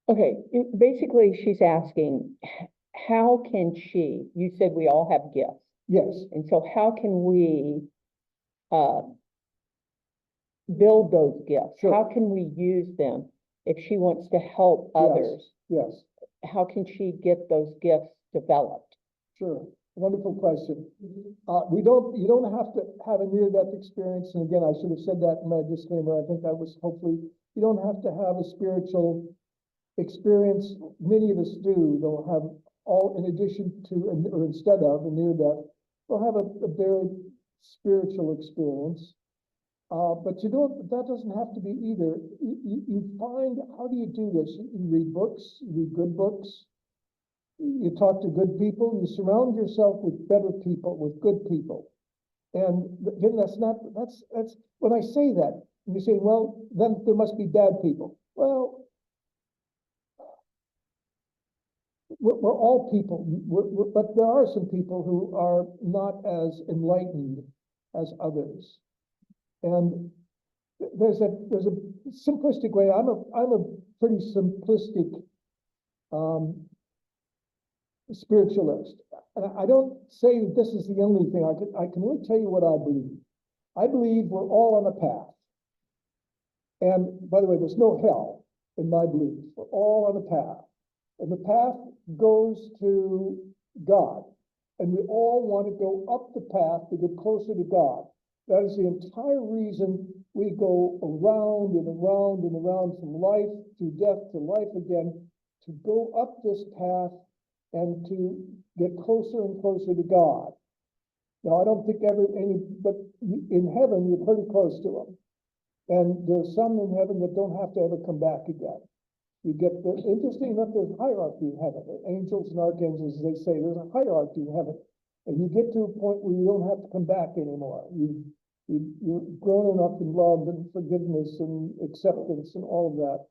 Okay, basically she's asking, how can she, you said we all have gifts, yes, and so how can we build those gifts? Sure. How can we use them if she wants to help others? yes, How can she get those gifts developed? sure. Wonderful question. You don't have to have a near-death experience. And again, I should have said that in my disclaimer. I think I was hopefully, you don't have to have a spiritual experience. Many of us do. They'll have all, in addition to, or instead of a near-death, they'll have a very spiritual experience. But you don't, that doesn't have to be either. You find, how do you do this? You read books, you read good books, you talk to good people, you surround yourself with better people, with good people. And again, that's, when I say that, you say, well, then there must be bad people. Well, we're all people, but there are some people who are not as enlightened as others. And there's a simplistic way. I'm a pretty simplistic spiritualist. And I don't say that this is the only thing. I can only tell you what I believe. I believe we're all on a path. And by the way, there's no hell in my belief. We're all on a path. And the path goes to God. And we all want to go up the path to get closer to God. That is the entire reason we go around and around and around from life to death to life again, to go up this path and to get closer and closer to God. Now, I don't think but in heaven, you're pretty close to Him. And there's some in heaven that don't have to ever come back again. Interesting enough, there's a hierarchy in heaven. Angels and archangels, as they say, there's a hierarchy in heaven. And you get to a point where you don't have to come back anymore. You're grown enough in love and forgiveness and acceptance and all of that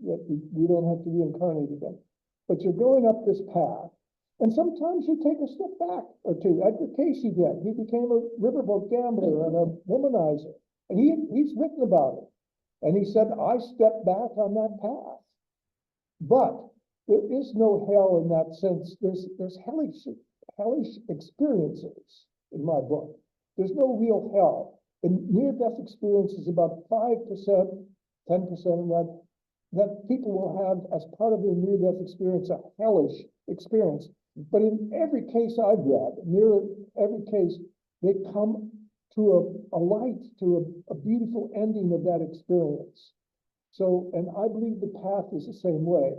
you don't have to reincarnate again. But you're going up this path. And sometimes you take a step back or two. Edgar Casey did. He became a riverboat gambler and a womanizer. And he's written about it. And he said, I stepped back on that path. But there is no hell in that sense. There's hellish experiences in my book. There's no real hell. And near-death experience is about 5%, 10% of that people will have as part of their near-death experience, a hellish experience. But in every case I've read, near every case, they come to a light, to a beautiful ending of that experience. So, and I believe the path is the same way.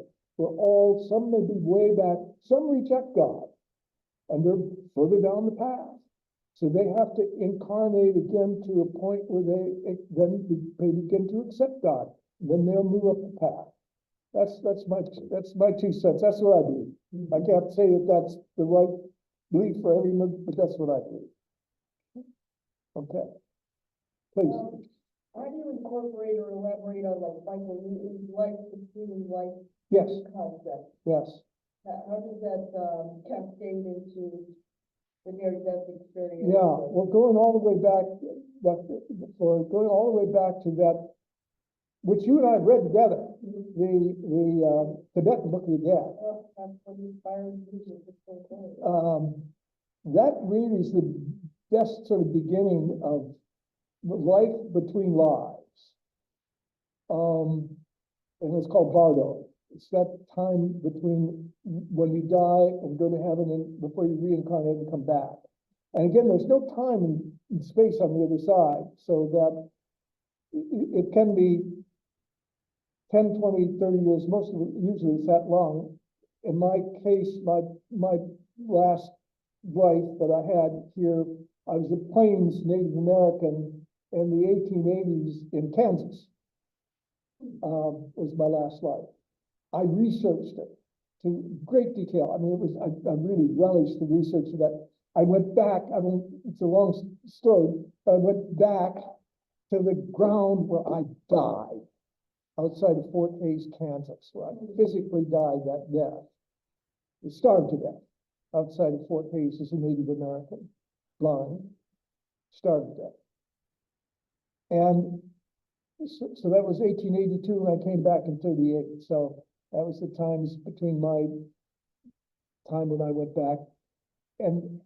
Some may be way back, some reject God, and they're further down the path. So they have to incarnate again to a point where they begin to accept God. Then they'll move up the path. That's my 2 cents. That's what I believe. I can't say that that's the right belief for everyone, but that's what I believe. Okay. Please. How do you incorporate or elaborate on like Michael Newton's life, human life Yes. concept? Yes. How does that cascade into the near-death experience? Yeah. Well, going all the way back to that, which you and I read together, the Tibetan Book of the Dead. Oh, that's what inspires you to That really is the best sort of beginning of life between lives. And it's called Bardo. It's that time between when you die and go to heaven and before you reincarnate and come back. And again, there's no time and space on the other side, so that it can be 10, 20, 30 years, usually it's that long. In my case, my last life that I had here, I was a Plains Native American in the 1880s in Kansas. Was my last life. I researched it to great detail. I mean, I really relished the research of that. I went back, it's a long story, but I went back to the ground where I died, outside of Fort Hays, Kansas, where I physically died that death. I starved to death outside of Fort Hays as a Native American, blind, starved to death. And so that was 1882, and I came back in 38. So that was the times between my time when I went back and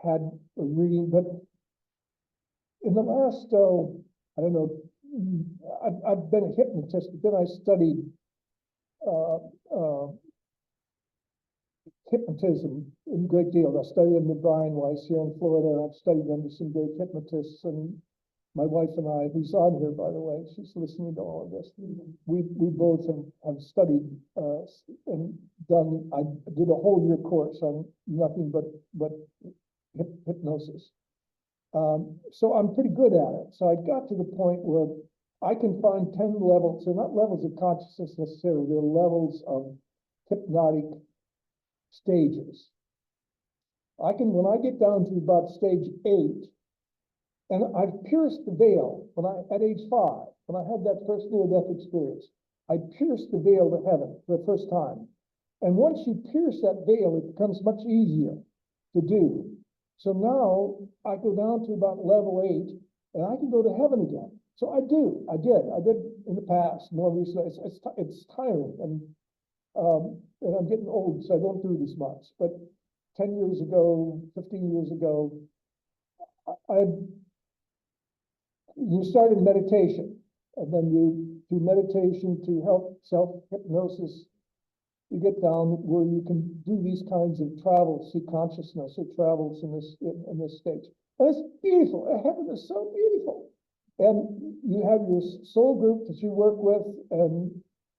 had a reading. But in the last, I don't know, I've been a hypnotist, but then I studied hypnotism in a great deal. I studied under Brian Weiss here in Florida. I've studied under some great hypnotists, and my wife and I, who's on here, by the way, she's listening to all of this. We both have studied and done. I did a whole year course on nothing but hypnosis. So I'm pretty good at it. So I got to the point where I can find 10 levels. They're not levels of consciousness necessarily, they're levels of hypnotic stages. When I get down to about stage 8, and I've pierced the veil at age 5, when I had that first near-death experience, I pierced the veil to heaven for the first time. And once you pierce that veil, it becomes much easier to do. So now I go down to about level 8, and I can go to heaven again. So I did in the past, more recently. It's tiring, and I'm getting old, so I don't do it as much. But 10 years ago, 15 years ago, you started meditation, and then you do meditation to help self-hypnosis. You get down where you can do these kinds of travels through consciousness. It travels in this stage. And it's beautiful. Heaven is so beautiful. And you have your soul group that you work with, and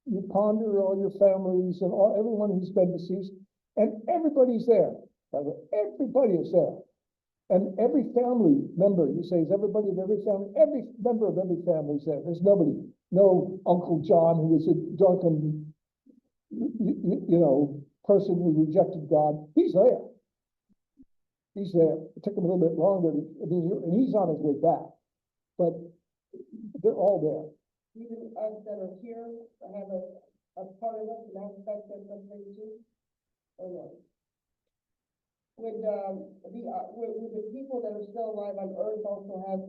you ponder all your families and everyone who's been deceased, and everybody's there. Everybody is there. And every family member, you say, is everybody of every family? Every member of every family is there. There's nobody, no Uncle John who was a drunken, person who rejected God. He's there. He's there. It took him a little bit longer. And he's on his way back. But they're all there. Even us that are here, have a part of us, an aspect of something too, or no? With the people that are still alive on Earth also have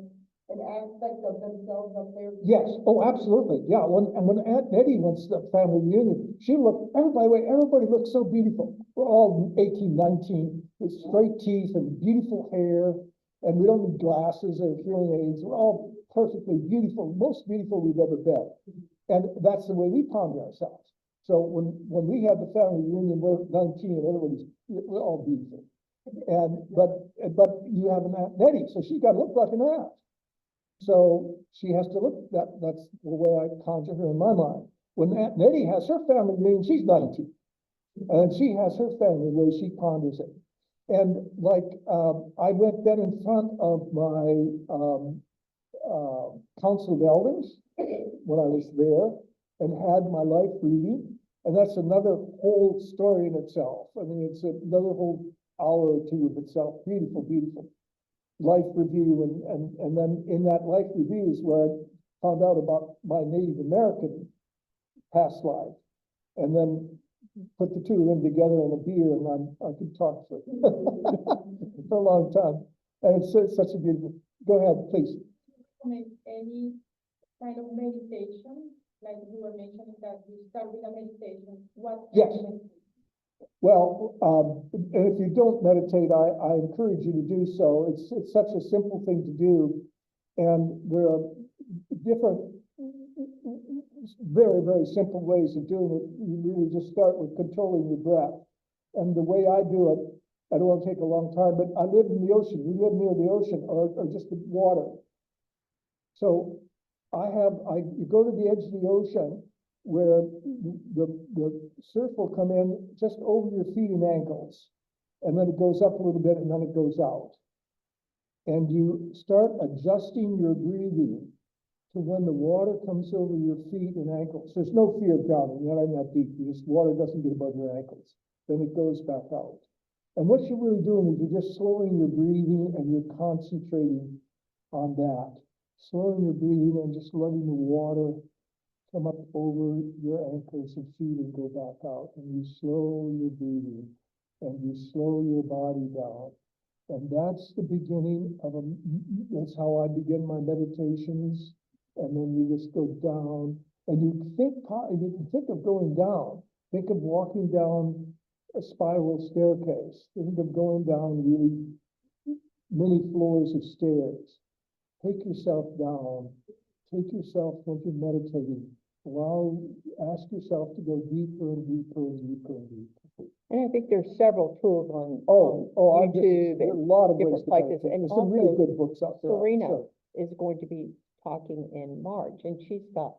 an aspect of themselves up there? Yes. Oh, absolutely. Yeah. When Aunt Nettie went to the family reunion, everybody looked so beautiful. We're all 18, 19, with straight teeth and beautiful hair, and we don't need glasses or hearing aids. We're all perfectly beautiful, most beautiful we've ever been. And that's the way we ponder ourselves. So when we had the family reunion, we're 19 and we're all beautiful. But you have an Aunt Nettie, so she got to look like an aunt. So she has to look, that's the way I conjure her in my mind. When Aunt Nettie has her family reunion, she's 19. And she has her family where she ponders it. And I went then in front of my council of elders when I was there and had my life reading. And that's another whole story in itself. I mean, it's another whole hour or two of itself. Beautiful, beautiful life review. And then in that life review is where I found out about my Native American past life. And then put the two of them together in a beer, and I could talk for for a long time. And it's such a beautiful. Go ahead, please. Any kind of meditation, like you were mentioning that you start with a meditation. What? Yes. Well, and if you don't meditate, I encourage you to do so. It's such a simple thing to do, and there are different, very, very simple ways of doing it. You really just start with controlling your breath. And the way I do it, I don't want to take a long time, but I live in the ocean. We live near the ocean or just the water. So you go to the edge of the ocean where the surf will come in just over your feet and ankles. And then it goes up a little bit and then it goes out. And you start adjusting your breathing to when the water comes over your feet and ankles. There's no fear of drowning. You're not in that deep. Water doesn't get above your ankles. Then it goes back out. And what you're really doing is you're just slowing your breathing and you're concentrating on that. Slowing your breathing and just letting the water come up over your ankles and feet and go back out. And you slow your breathing and you slow your body down. And that's the beginning of that's how I begin my meditations. And then you just go down, and you can think of going down. Think of walking down a spiral staircase. Think of going down really many floors of stairs. Take yourself down. Take yourself when you're meditating. Ask yourself to go deeper and deeper and deeper and deeper. And I think there's several tools on YouTube There are a and lot of ways different to places. meditate. And There's some really also, good books out there. Serena Sure. is going to be talking in March, and she's got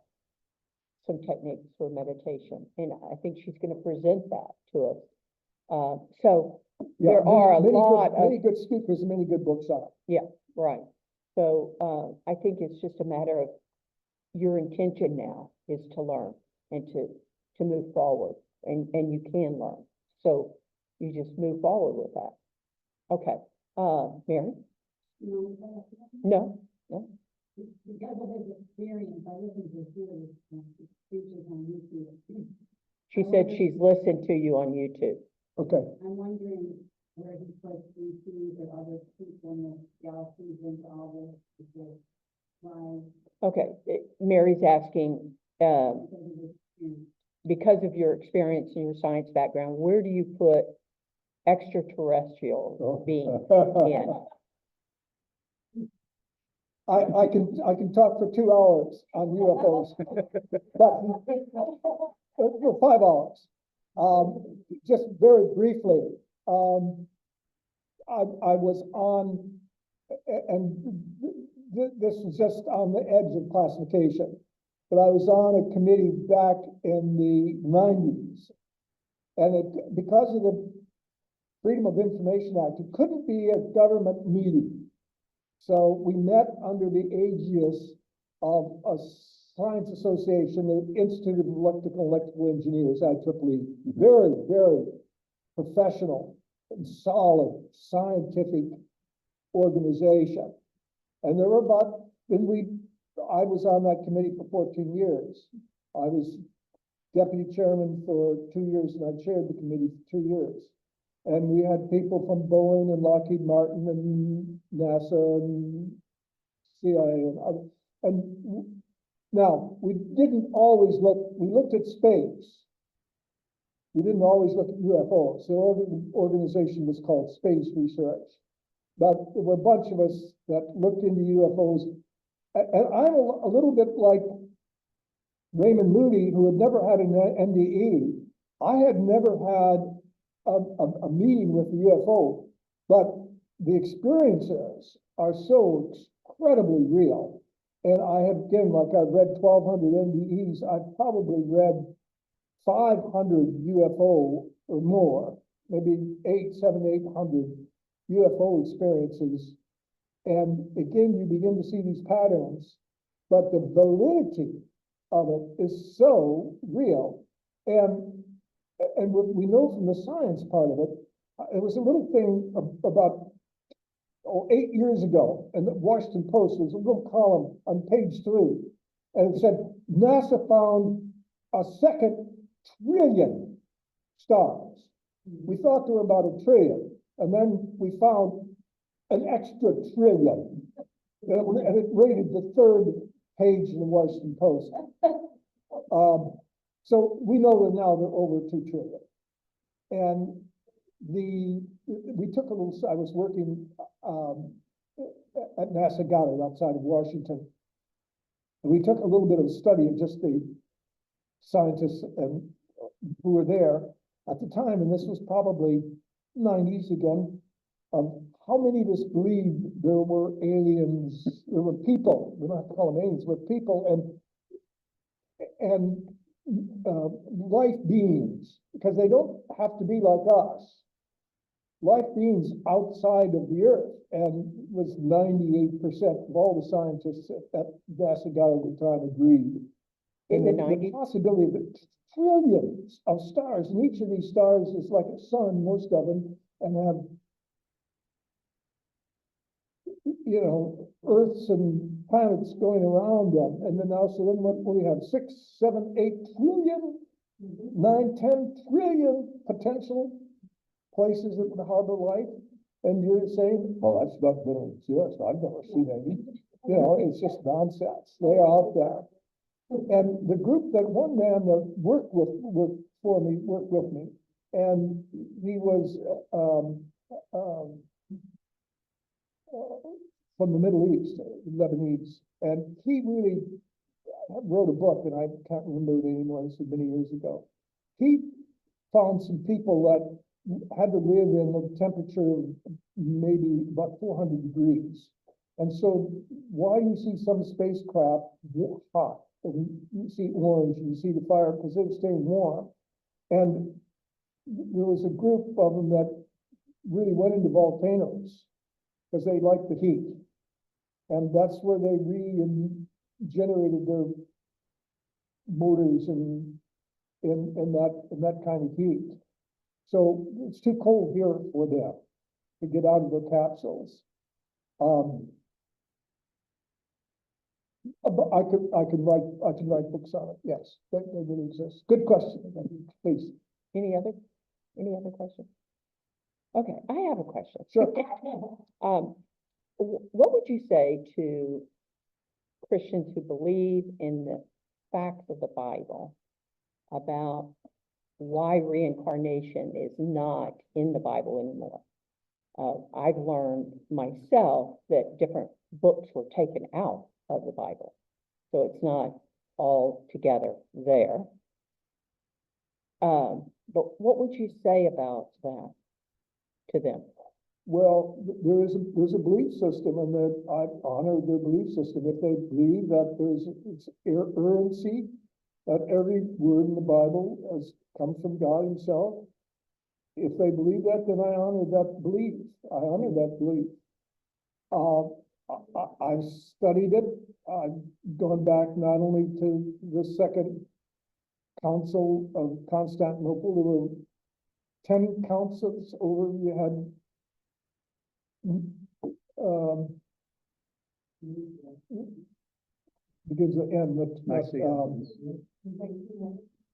some techniques for meditation, and I think she's going to present that to us. So Yeah, there are a many good- lot of, Many good speakers and many good books on it. right. So, I think it's just a matter of your intention now is to learn and to move forward, and you can learn. So you just move forward with that. Okay, Mary? You No? know, because of his experience, I listened to his speeches on YouTube. She said she's listened to you on YouTube. Okay, I'm wondering where he puts VCs or other people in the galaxies into all this, because why, Okay, Mary's asking, because of his experience. because of your experience and your science background, where do you put extraterrestrial beings in? I can talk for 2 hours on UFOs, but for 5 hours. Just very briefly, I was on, and this was just on the edge of classification, but I was on a committee back in the 90s. And because of the Freedom of Information Act, it couldn't be a government meeting. So we met under the aegis of a science association, the Institute of Electrical Engineers, IEEE, very, very professional and solid scientific organization. And there were I was on that committee for 14 years. I was deputy chairman for 2 years, and I chaired the committee for 2 years. And we had people from Boeing and Lockheed Martin and NASA and CIA and other. And now, we didn't always we looked at space. We didn't always look at UFOs. The organization was called Space Research. But there were a bunch of us that looked into UFOs. And I'm a little bit like Raymond Moody, who had never had an NDE. I had never had a meeting with the UFO, but the experiences are so incredibly real. And I have, again, like I've read 1,200 NDEs, I've probably read 500 UFO or more, maybe 800 UFO experiences. And again, you begin to see these patterns, but the validity of it is so real. And what we know from the science part of it, it was a little thing about 8 years ago, and the Washington Post, there was a little column on page 3, and it said, NASA found a 2 trillion stars. We thought there were about 1 trillion, and then we found an extra trillion. And it rated the 3rd page in the Washington Post. So we know that now they're over 2 trillion. And we took a little, I was working at NASA Goddard outside of Washington. And we took a little bit of a study of just the scientists and who were there at the time, and this was probably 90s again, of how many of us believed there were aliens, there were people, we don't have to call them aliens, but people and life beings, because they don't have to be like us. Life beings outside of the Earth, and was 98% of all the scientists at NASA Goddard at the time agreed. In the And 90s? possibility of trillions of stars, and each of these stars is like a sun, most of them, and have, you know, Earths and planets going around them. And then now, so then what we have, 6, 7, 8 trillion, 9, 10 trillion potential places that would harbor life. And you're saying, oh, that's not going to exist. I've never seen any. You know, it's just nonsense. They're out there. And the group that one man that worked with me, and he was from the Middle East, Lebanese, and he really wrote a book, and I can't remember it anymore, this was many years ago. He found some people that had to live in a temperature of maybe about 400 degrees. And so why you see some spacecraft hot, and you see orange, and you see the fire, because they're staying warm. And there was a group of them that really went into volcanoes because they liked the heat. And that's where they generated their motors and in that kind of heat. So it's too cold here for them to get out of their capsules. But I can write books on it. Yes, that really exists. Good question. Please. Any other questions? Okay, I have a question. Sure. What would you say to Christians who believe in the facts of the Bible about why reincarnation is not in the Bible anymore? I've learned myself that different books were taken out of the Bible, so it's not all together there. But what would you say about that to them? Well, there's a belief system, and that I honor their belief system. If they believe that it's inerrancy, that every word in the Bible has come from God Himself, if they believe that, then I honor that belief. I honor that belief. I've studied it. I've gone back not only to the Second Council of Constantinople. There were 10 councils over. You had begins with N.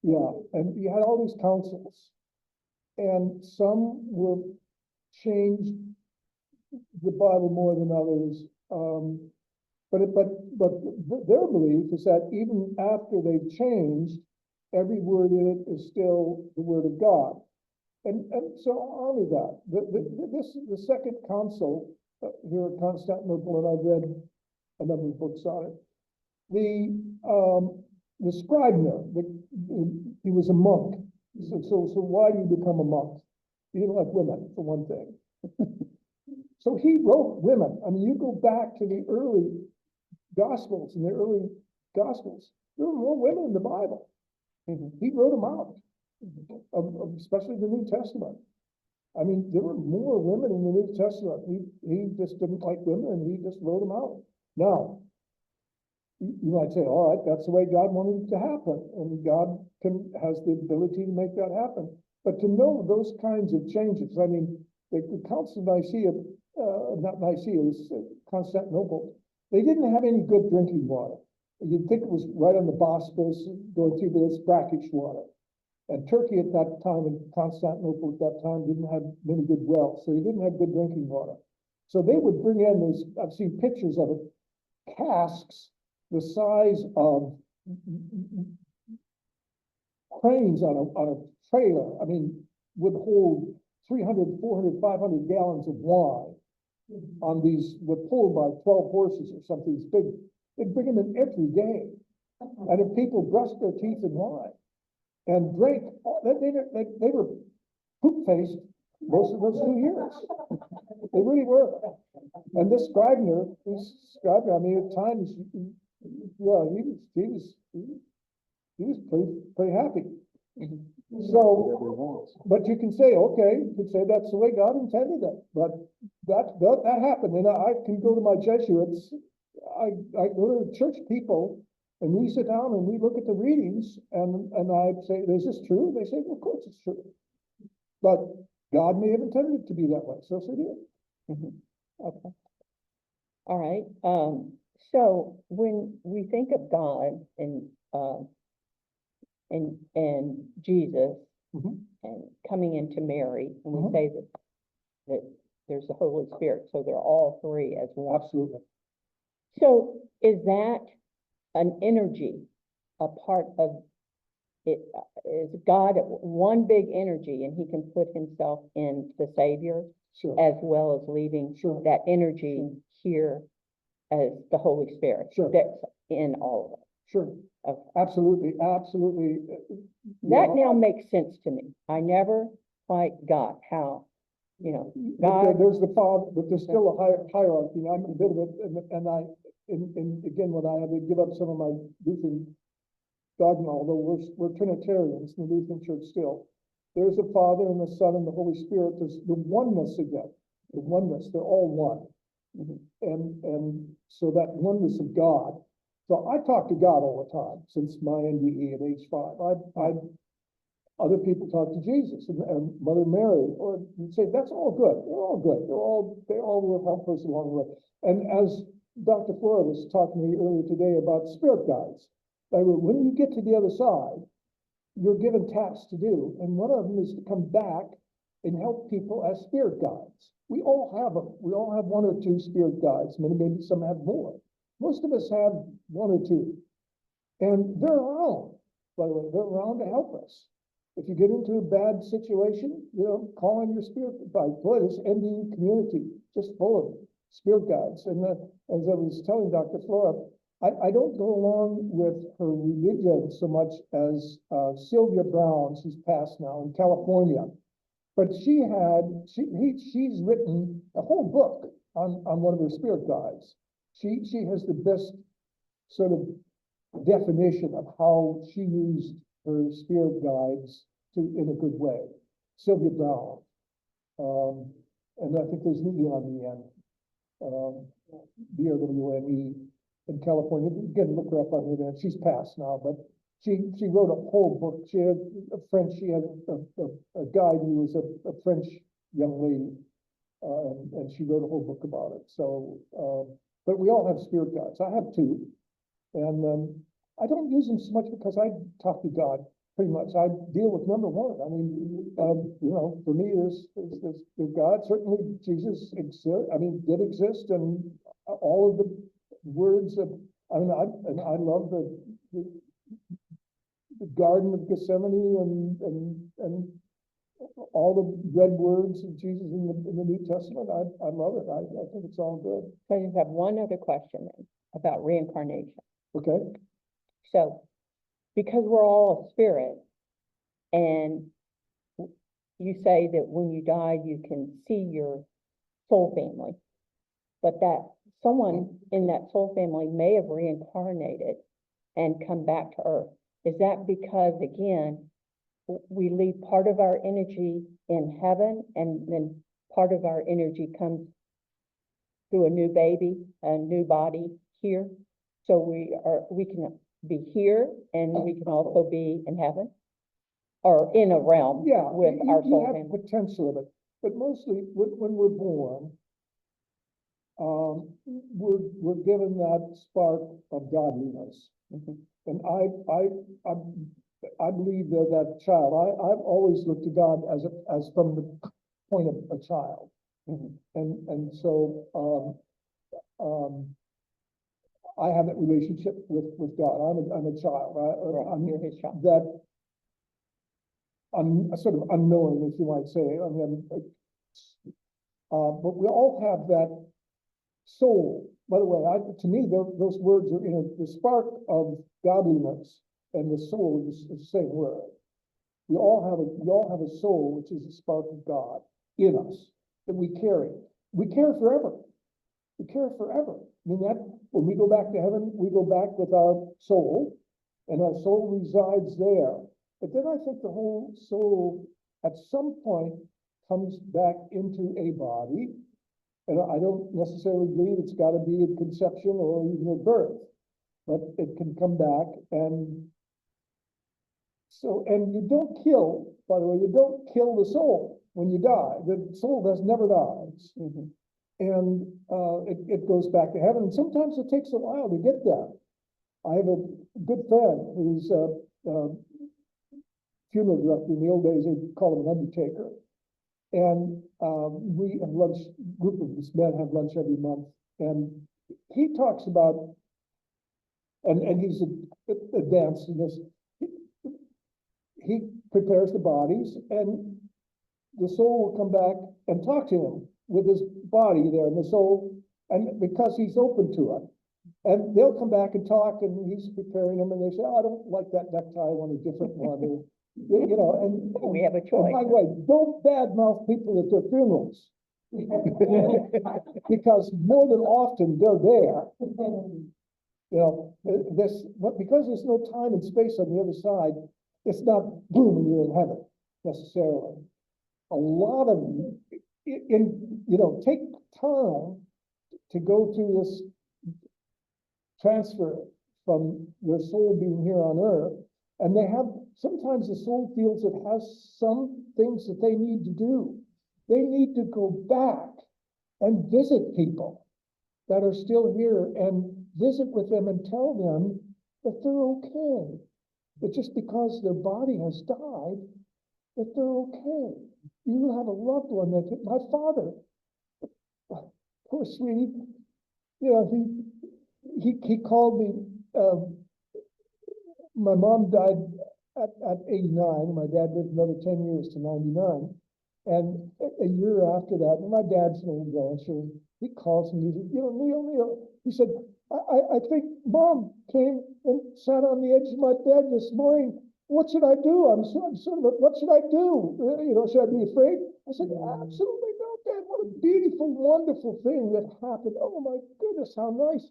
Yeah, and you had all these councils, and some were changed the Bible more than others. But their belief is that even after they've changed, every word in it is still the word of God. And so I honor that. The Second Council here at Constantinople, and I've read a number of books on it. The Scribner, he was a monk. So why do you become a monk? You didn't like women, for one thing. So he wrote women. I mean, you go back to the early Gospels, there were more women in the Bible. He wrote them out, especially the New Testament. I mean, there were more women in the New Testament. He just didn't like women, and he just wrote them out. Now, you might say, all right, that's the way God wanted it to happen, and God has the ability to make that happen. But to know those kinds of changes, I mean, the Council of Nicaea, not Nicaea, it was Constantinople, they didn't have any good drinking water. You'd think it was right on the Bosphorus, going through this brackish water. And Turkey at that time, and Constantinople at that time, didn't have many good wells, so they didn't have good drinking water. So they would bring in these, I've seen pictures of it, casks the size of cranes on a trailer. I mean, would hold 300, 400, 500 gallons of wine on these, were pulled by 12 horses or something. These big, they'd bring them in every day. And if people brushed their teeth in wine and drank, they were poop-faced most of those 2 years. They really were. And this Scribner, I mean, at times, yeah, he was pretty happy. So, but you can say, okay, you can say that's the way God intended it. But that happened, and I can go to my Jesuits. I go to the church people, and we sit down and we look at the readings, and I say, is this true? They say, well, of course it's true. But God may have intended it to be that way, so it is. Okay. All right. So when we think of God and Jesus and coming into Mary, and we say that there's the Holy Spirit, so they're all three as one. Absolutely. So is that an energy, a part of it? Is God one big energy, and He can put Himself in the Savior, Sure. as well as leaving that energy here as the Holy Spirit that's in all of us? Sure. Okay. Absolutely. That now makes sense to me. I never quite got how, God. There's the Father, but there's still a hierarchy. I'm a bit of it, and again, when I had to give up some of my Lutheran dogma, although we're Trinitarians in the Lutheran Church still, there's a Father and the Son and the Holy Spirit. There's the oneness again, the oneness. They're all one. And so that oneness of God. So I talk to God all the time since my NDE at age 5. Other people talk to Jesus and Mother Mary, or you'd say that's all good. They're all good. They all will help us along the way. And as Dr. Flora was talking to me earlier today about spirit guides, when you get to the other side, you're given tasks to do, and one of them is to come back and help people as spirit guides. We all have them. We all have one or two spirit guides. Maybe some have more. Most of us have one or two, and they're around. By the way, they're around to help us. If you get into a bad situation, call on your spirit guide. Boy, this NDE community just full of spirit guides. And as I was telling Dr. Flora, I don't go along with her religion so much as Sylvia Brown, she's passed now in California. But she's written a whole book on one of her spirit guides. She has the best sort of definition of how she used her spirit guides in a good way. Sylvia Brown. And I think there's an E on the end. BRWNE in California. Again, look her up on the internet. She's passed now, but she wrote a whole book. She had she had a guide who was a French young lady, and she wrote a whole book about it. So, but we all have spirit guides. I have two, and I don't use them so much because I talk to God pretty much. I deal with number one. I mean, for me, there's God. Certainly, Jesus did exist, and all of the words of, I love the Garden of Gethsemane and all the red words of Jesus in the New Testament. I love it. I think it's all good. So you have one other question then about reincarnation. Okay. So, because we're all a spirit, and you say that when you die, you can see your soul family, but that someone in that soul family may have reincarnated and come back to Earth. Is that because, again, we leave part of our energy in heaven, and then part of our energy comes through a new baby, a new body here? So we can be here, and we can also be in heaven, or in a realm with our soul have family. potential of it, but mostly when we're born, we're given that spark of godliness. And I believe that child, I've always looked to God as from the point of a child. And so I have that relationship with God. I'm a child. You're his child. That I'm sort of unknowing, if you might say. But we all have that soul. By the way, to me, those words are the spark of godliness and the soul is the same word. We all have a soul, which is the spark of God in us that we carry. We carry forever. We carry forever. I mean, that when we go back to heaven, we go back with our soul, and our soul resides there. But then I think the whole soul at some point comes back into a body. And I don't necessarily believe it's got to be at conception or even at birth, but it can come back. And you don't kill, by the way, you don't kill the soul when you die. The soul never dies. And it goes back to heaven. And sometimes it takes a while to get there. I have a good friend who's a funeral director. In the old days, they'd call him an undertaker. And we have lunch, group of us men have lunch every month. And he talks about, and he's advanced in this, he prepares the bodies, and the soul will come back and talk to him with his body there, and the soul, and because he's open to it. And they'll come back and talk, and he's preparing them, and they say, oh, I don't like that necktie, I want a different one. Or, and We have a choice. by the way, don't badmouth people at their funerals. Because more than often they're there. Because there's no time and space on the other side, it's not boom, you're in heaven. necessarily. A lot of, take time to go through this transfer from their soul being here on earth. And sometimes the soul feels it has some things that they need to do. They need to go back and visit people that are still here and visit with them and tell them that they're okay. That just because their body has died, that they're okay. You have a loved one my father, poor sweetie, he called me, my mom died at 89. My dad lived another 10 years to 99. And a year after that, and my dad's an old rancher, he calls me, he said, Neil, he said, I think Mom came and sat on the edge of my bed this morning. What should I do? I'm sort of, what should I do? Should I be afraid? I said, absolutely not, Dad. What a beautiful, wonderful thing that happened. Oh my goodness, how nice.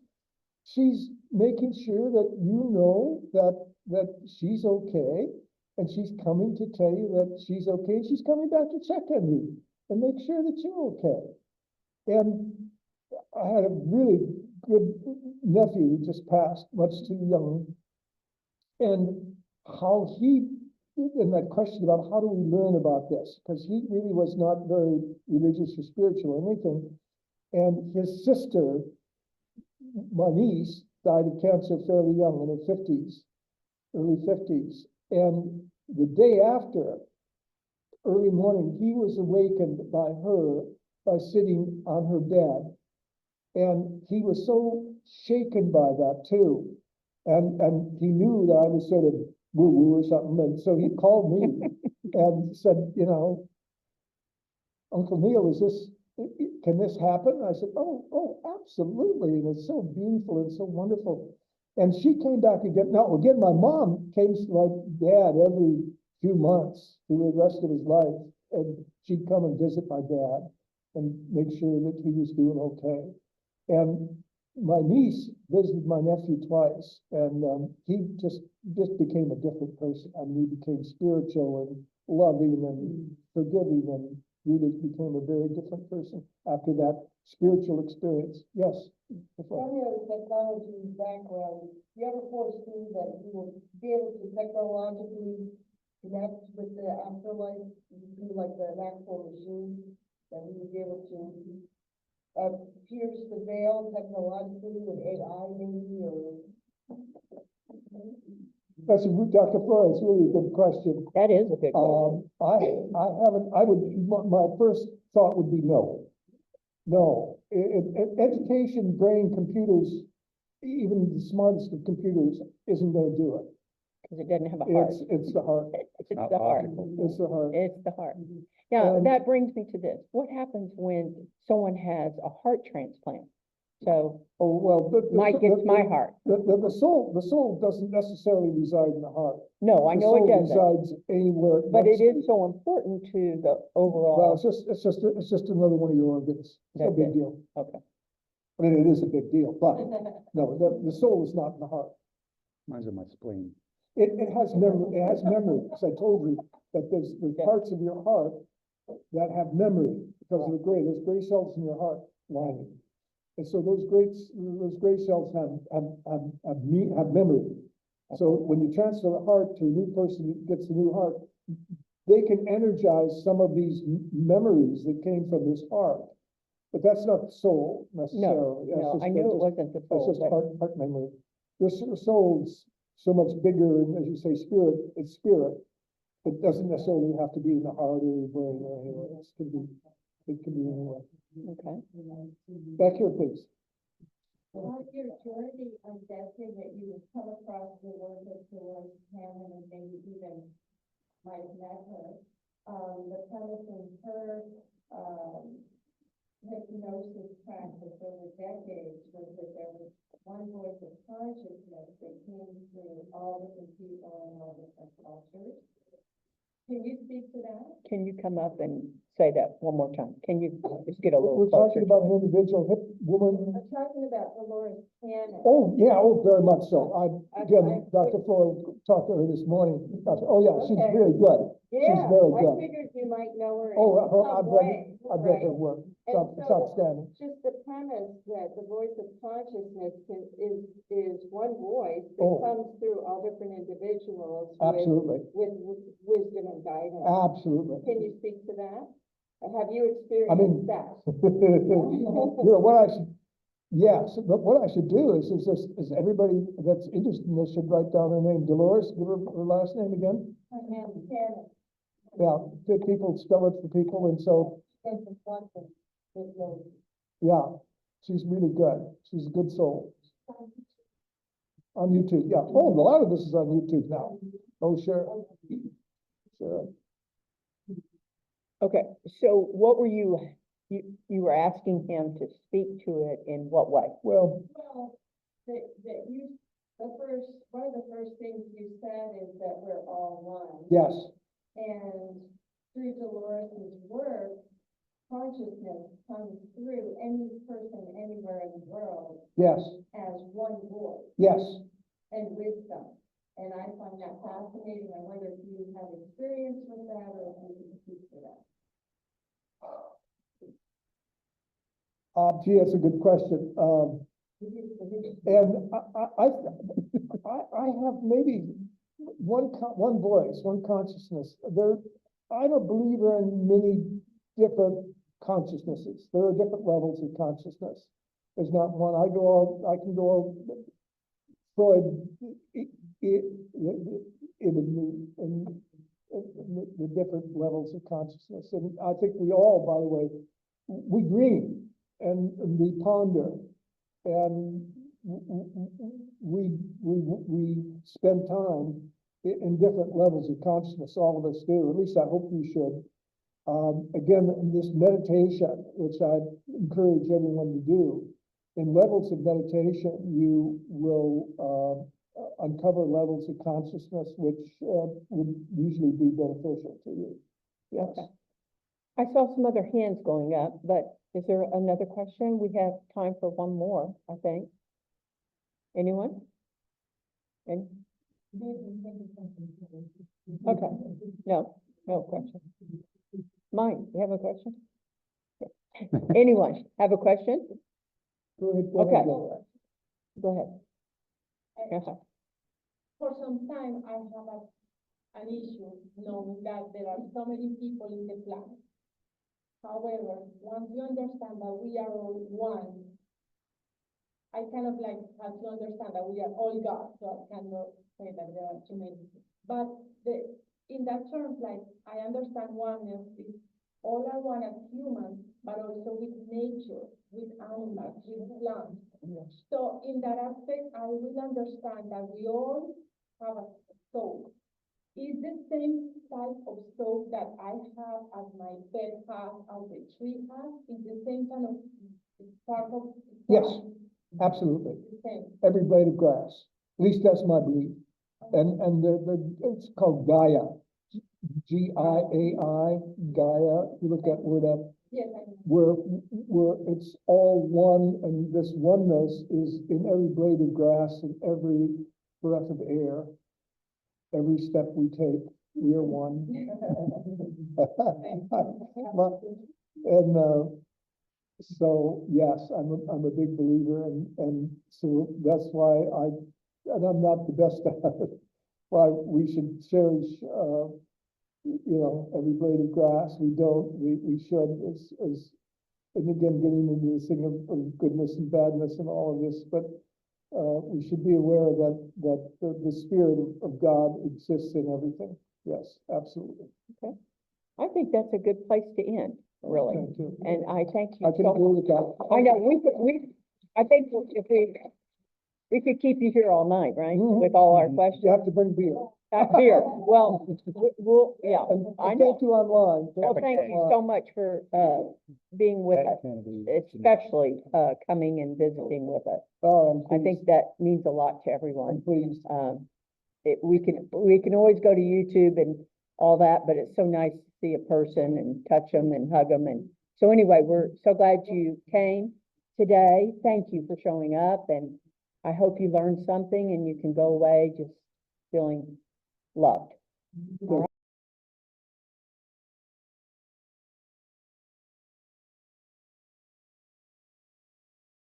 She's making sure that you know that she's okay, and she's coming to tell you that she's okay. She's coming back to check on you and make sure that you're okay. And I had a really good nephew who just passed, much too young, and how in that question about how do we learn about this, because he really was not very religious or spiritual or anything, and his sister, my niece, died of cancer fairly young, in her 50s, early 50s. And the day after, early morning, he was awakened by her by sitting on her bed. And he was so shaken by that too. And he knew that I was sort of woo-woo or something. And so he called me and said, Uncle Neil, can this happen? I said, oh, absolutely. And it's so beautiful and so wonderful. And she came back again. Now, again, my mom came to my dad every few months through the rest of his life. And she'd come and visit my dad and make sure that he was doing okay. And my niece visited my nephew twice. And he just became a different person. I mean, he became spiritual and loving and forgiving, and really became a very different person after that spiritual experience. Yes. From your technology background, do you ever foresee that you will be able to technologically connect with the afterlife through like an actual machine, that we would be able to pierce the veil technologically with AI maybe, or? That's Dr. Flores, really a good question. That is a good question. My first thought would be no. No, education, brain, computers, even the smartest of computers isn't going to do it. Because it doesn't have a heart. It's the heart. It's the heart. It's the heart. It's the heart. Now, that brings me to this. What happens when someone has a heart transplant? So Mike gets my heart. The soul doesn't necessarily reside in the heart. No, I know it doesn't. The soul resides anywhere. But it is so important to the overall. Well, it's just another one of your organs. It's no big deal. Okay. I mean, it is a big deal, but no, the soul is not in the heart. Mine's in my spleen. It has memory. It has memory. Because I told you that there's parts of your heart that have memory because of there's gray cells in your heart lining. And so those gray cells have memory. So when you transfer the heart to a new person who gets a new heart, they can energize some of these memories that came from this heart. But that's not the soul necessarily. No, I knew it wasn't the soul. That's just heart memory. Your soul's so much bigger, and as you say, spirit, it's spirit. It doesn't necessarily have to be in the heart or your brain or anywhere. It can be anywhere. Okay. Back here, please. On your journey, I'm guessing that you would come across the work of Dolores Hammond, and maybe even might have met her. The premise of her hypnosis practice over decades was that there was one voice of consciousness that came through all different people and all different cultures. Can you speak to that? Can you come up and say that one more time. Can you just get a little We're closer? talking about an individual woman. I'm talking about Dolores Cannon. Oh, yeah, oh, very much so. Again, I- Dr. Floyd talked to her this morning. Oh, yeah, she's Okay. very good. Yeah, very I good. figured you might know her. Oh, in some I've way, read her right? work. And It's so- outstanding. Just the premise that the voice of consciousness is one voice that Oh. comes through all different individuals Absolutely, with wisdom and guidance. absolutely. Can you speak to that? Have you I mean, experienced that? you know, what I should, yes, but what I should do is everybody that's interested in this should write down her name. Dolores, give her last name again. Her name is Cannon. Yeah, people spell it for people, and so, yeah, she's really good. She's a good soul. On YouTube, yeah. Oh, a lot of this is on YouTube now. Oh, sure. Sure. Okay, so what were you were asking him to speak to it in what way? Well, Well, one of the first things you said is that we're all one. yes, And through Dolores's work, consciousness comes through any person anywhere in the world yes, as one voice yes. and wisdom. And I find that fascinating. I wonder if you have experience with that or if you can speak to that. Gee, that's a good question. And I have maybe one voice, one consciousness. I'm a believer in many different consciousnesses. There are different levels of consciousness. There's not one. I can go all Freud, in the different levels of consciousness. And I think we all, by the way, we dream and we ponder and we spend time in different levels of consciousness. All of us do. At least I hope we should. Again, this meditation, which I encourage everyone to do, in levels of meditation, you will uncover levels of consciousness which would usually be beneficial to you. Yes. Okay. I saw some other hands going up, but is there another question? We have time for one more, I think. Anyone? Any? Okay, no question. Mine, you have a question? Anyone have a question? Go ahead, Okay. Laura. Go ahead. Go ahead. For some time, I have an issue knowing that there are so many people in the planet. However, once you understand that we are all one, I kind of like have to understand that we are all God, so I cannot say that there are too many. But in that terms, like, I understand oneness is all are one as humans, but also with nature, with animals, with plants. Yes. So in that aspect, I will understand that we all have a soul. Is the same type of soul that I have as my pet has, as the tree has? Is the same kind of part of? Yes. Absolutely. The same. Every blade of grass. At least that's my belief. And it's called Gaia. G-I-A-I, Gaia. You look that word up. Yes, I know. Where it's all one, and this oneness is in every blade of grass and every breath of air. Every step we take, we are one. And so yes, I'm a big believer, and so that's why and I'm not the best at it. Why we should cherish, every blade of grass. We don't. We should as and again getting into this thing of goodness and badness and all of this, but. We should be aware that the spirit of God exists in everything. Yes, absolutely. I think that's a good place to end, really. Thank you. And I thank you I can so agree with that. I know, I think if we could keep you here all night, right? Mhm. With all our You questions. have to bring beer. Beer, well, yeah, And I know. thank you online. Well, thank you so much for, being with us, especially, coming and visiting with us. Oh, I'm I pleased. think that means a lot to I'm everyone. pleased. We can always go to YouTube and all that, but it's so nice to see a person and touch them and hug them. And so anyway, we're so glad you came today. Thank you for showing up, and I hope you learned something and you can go away just feeling loved. All right.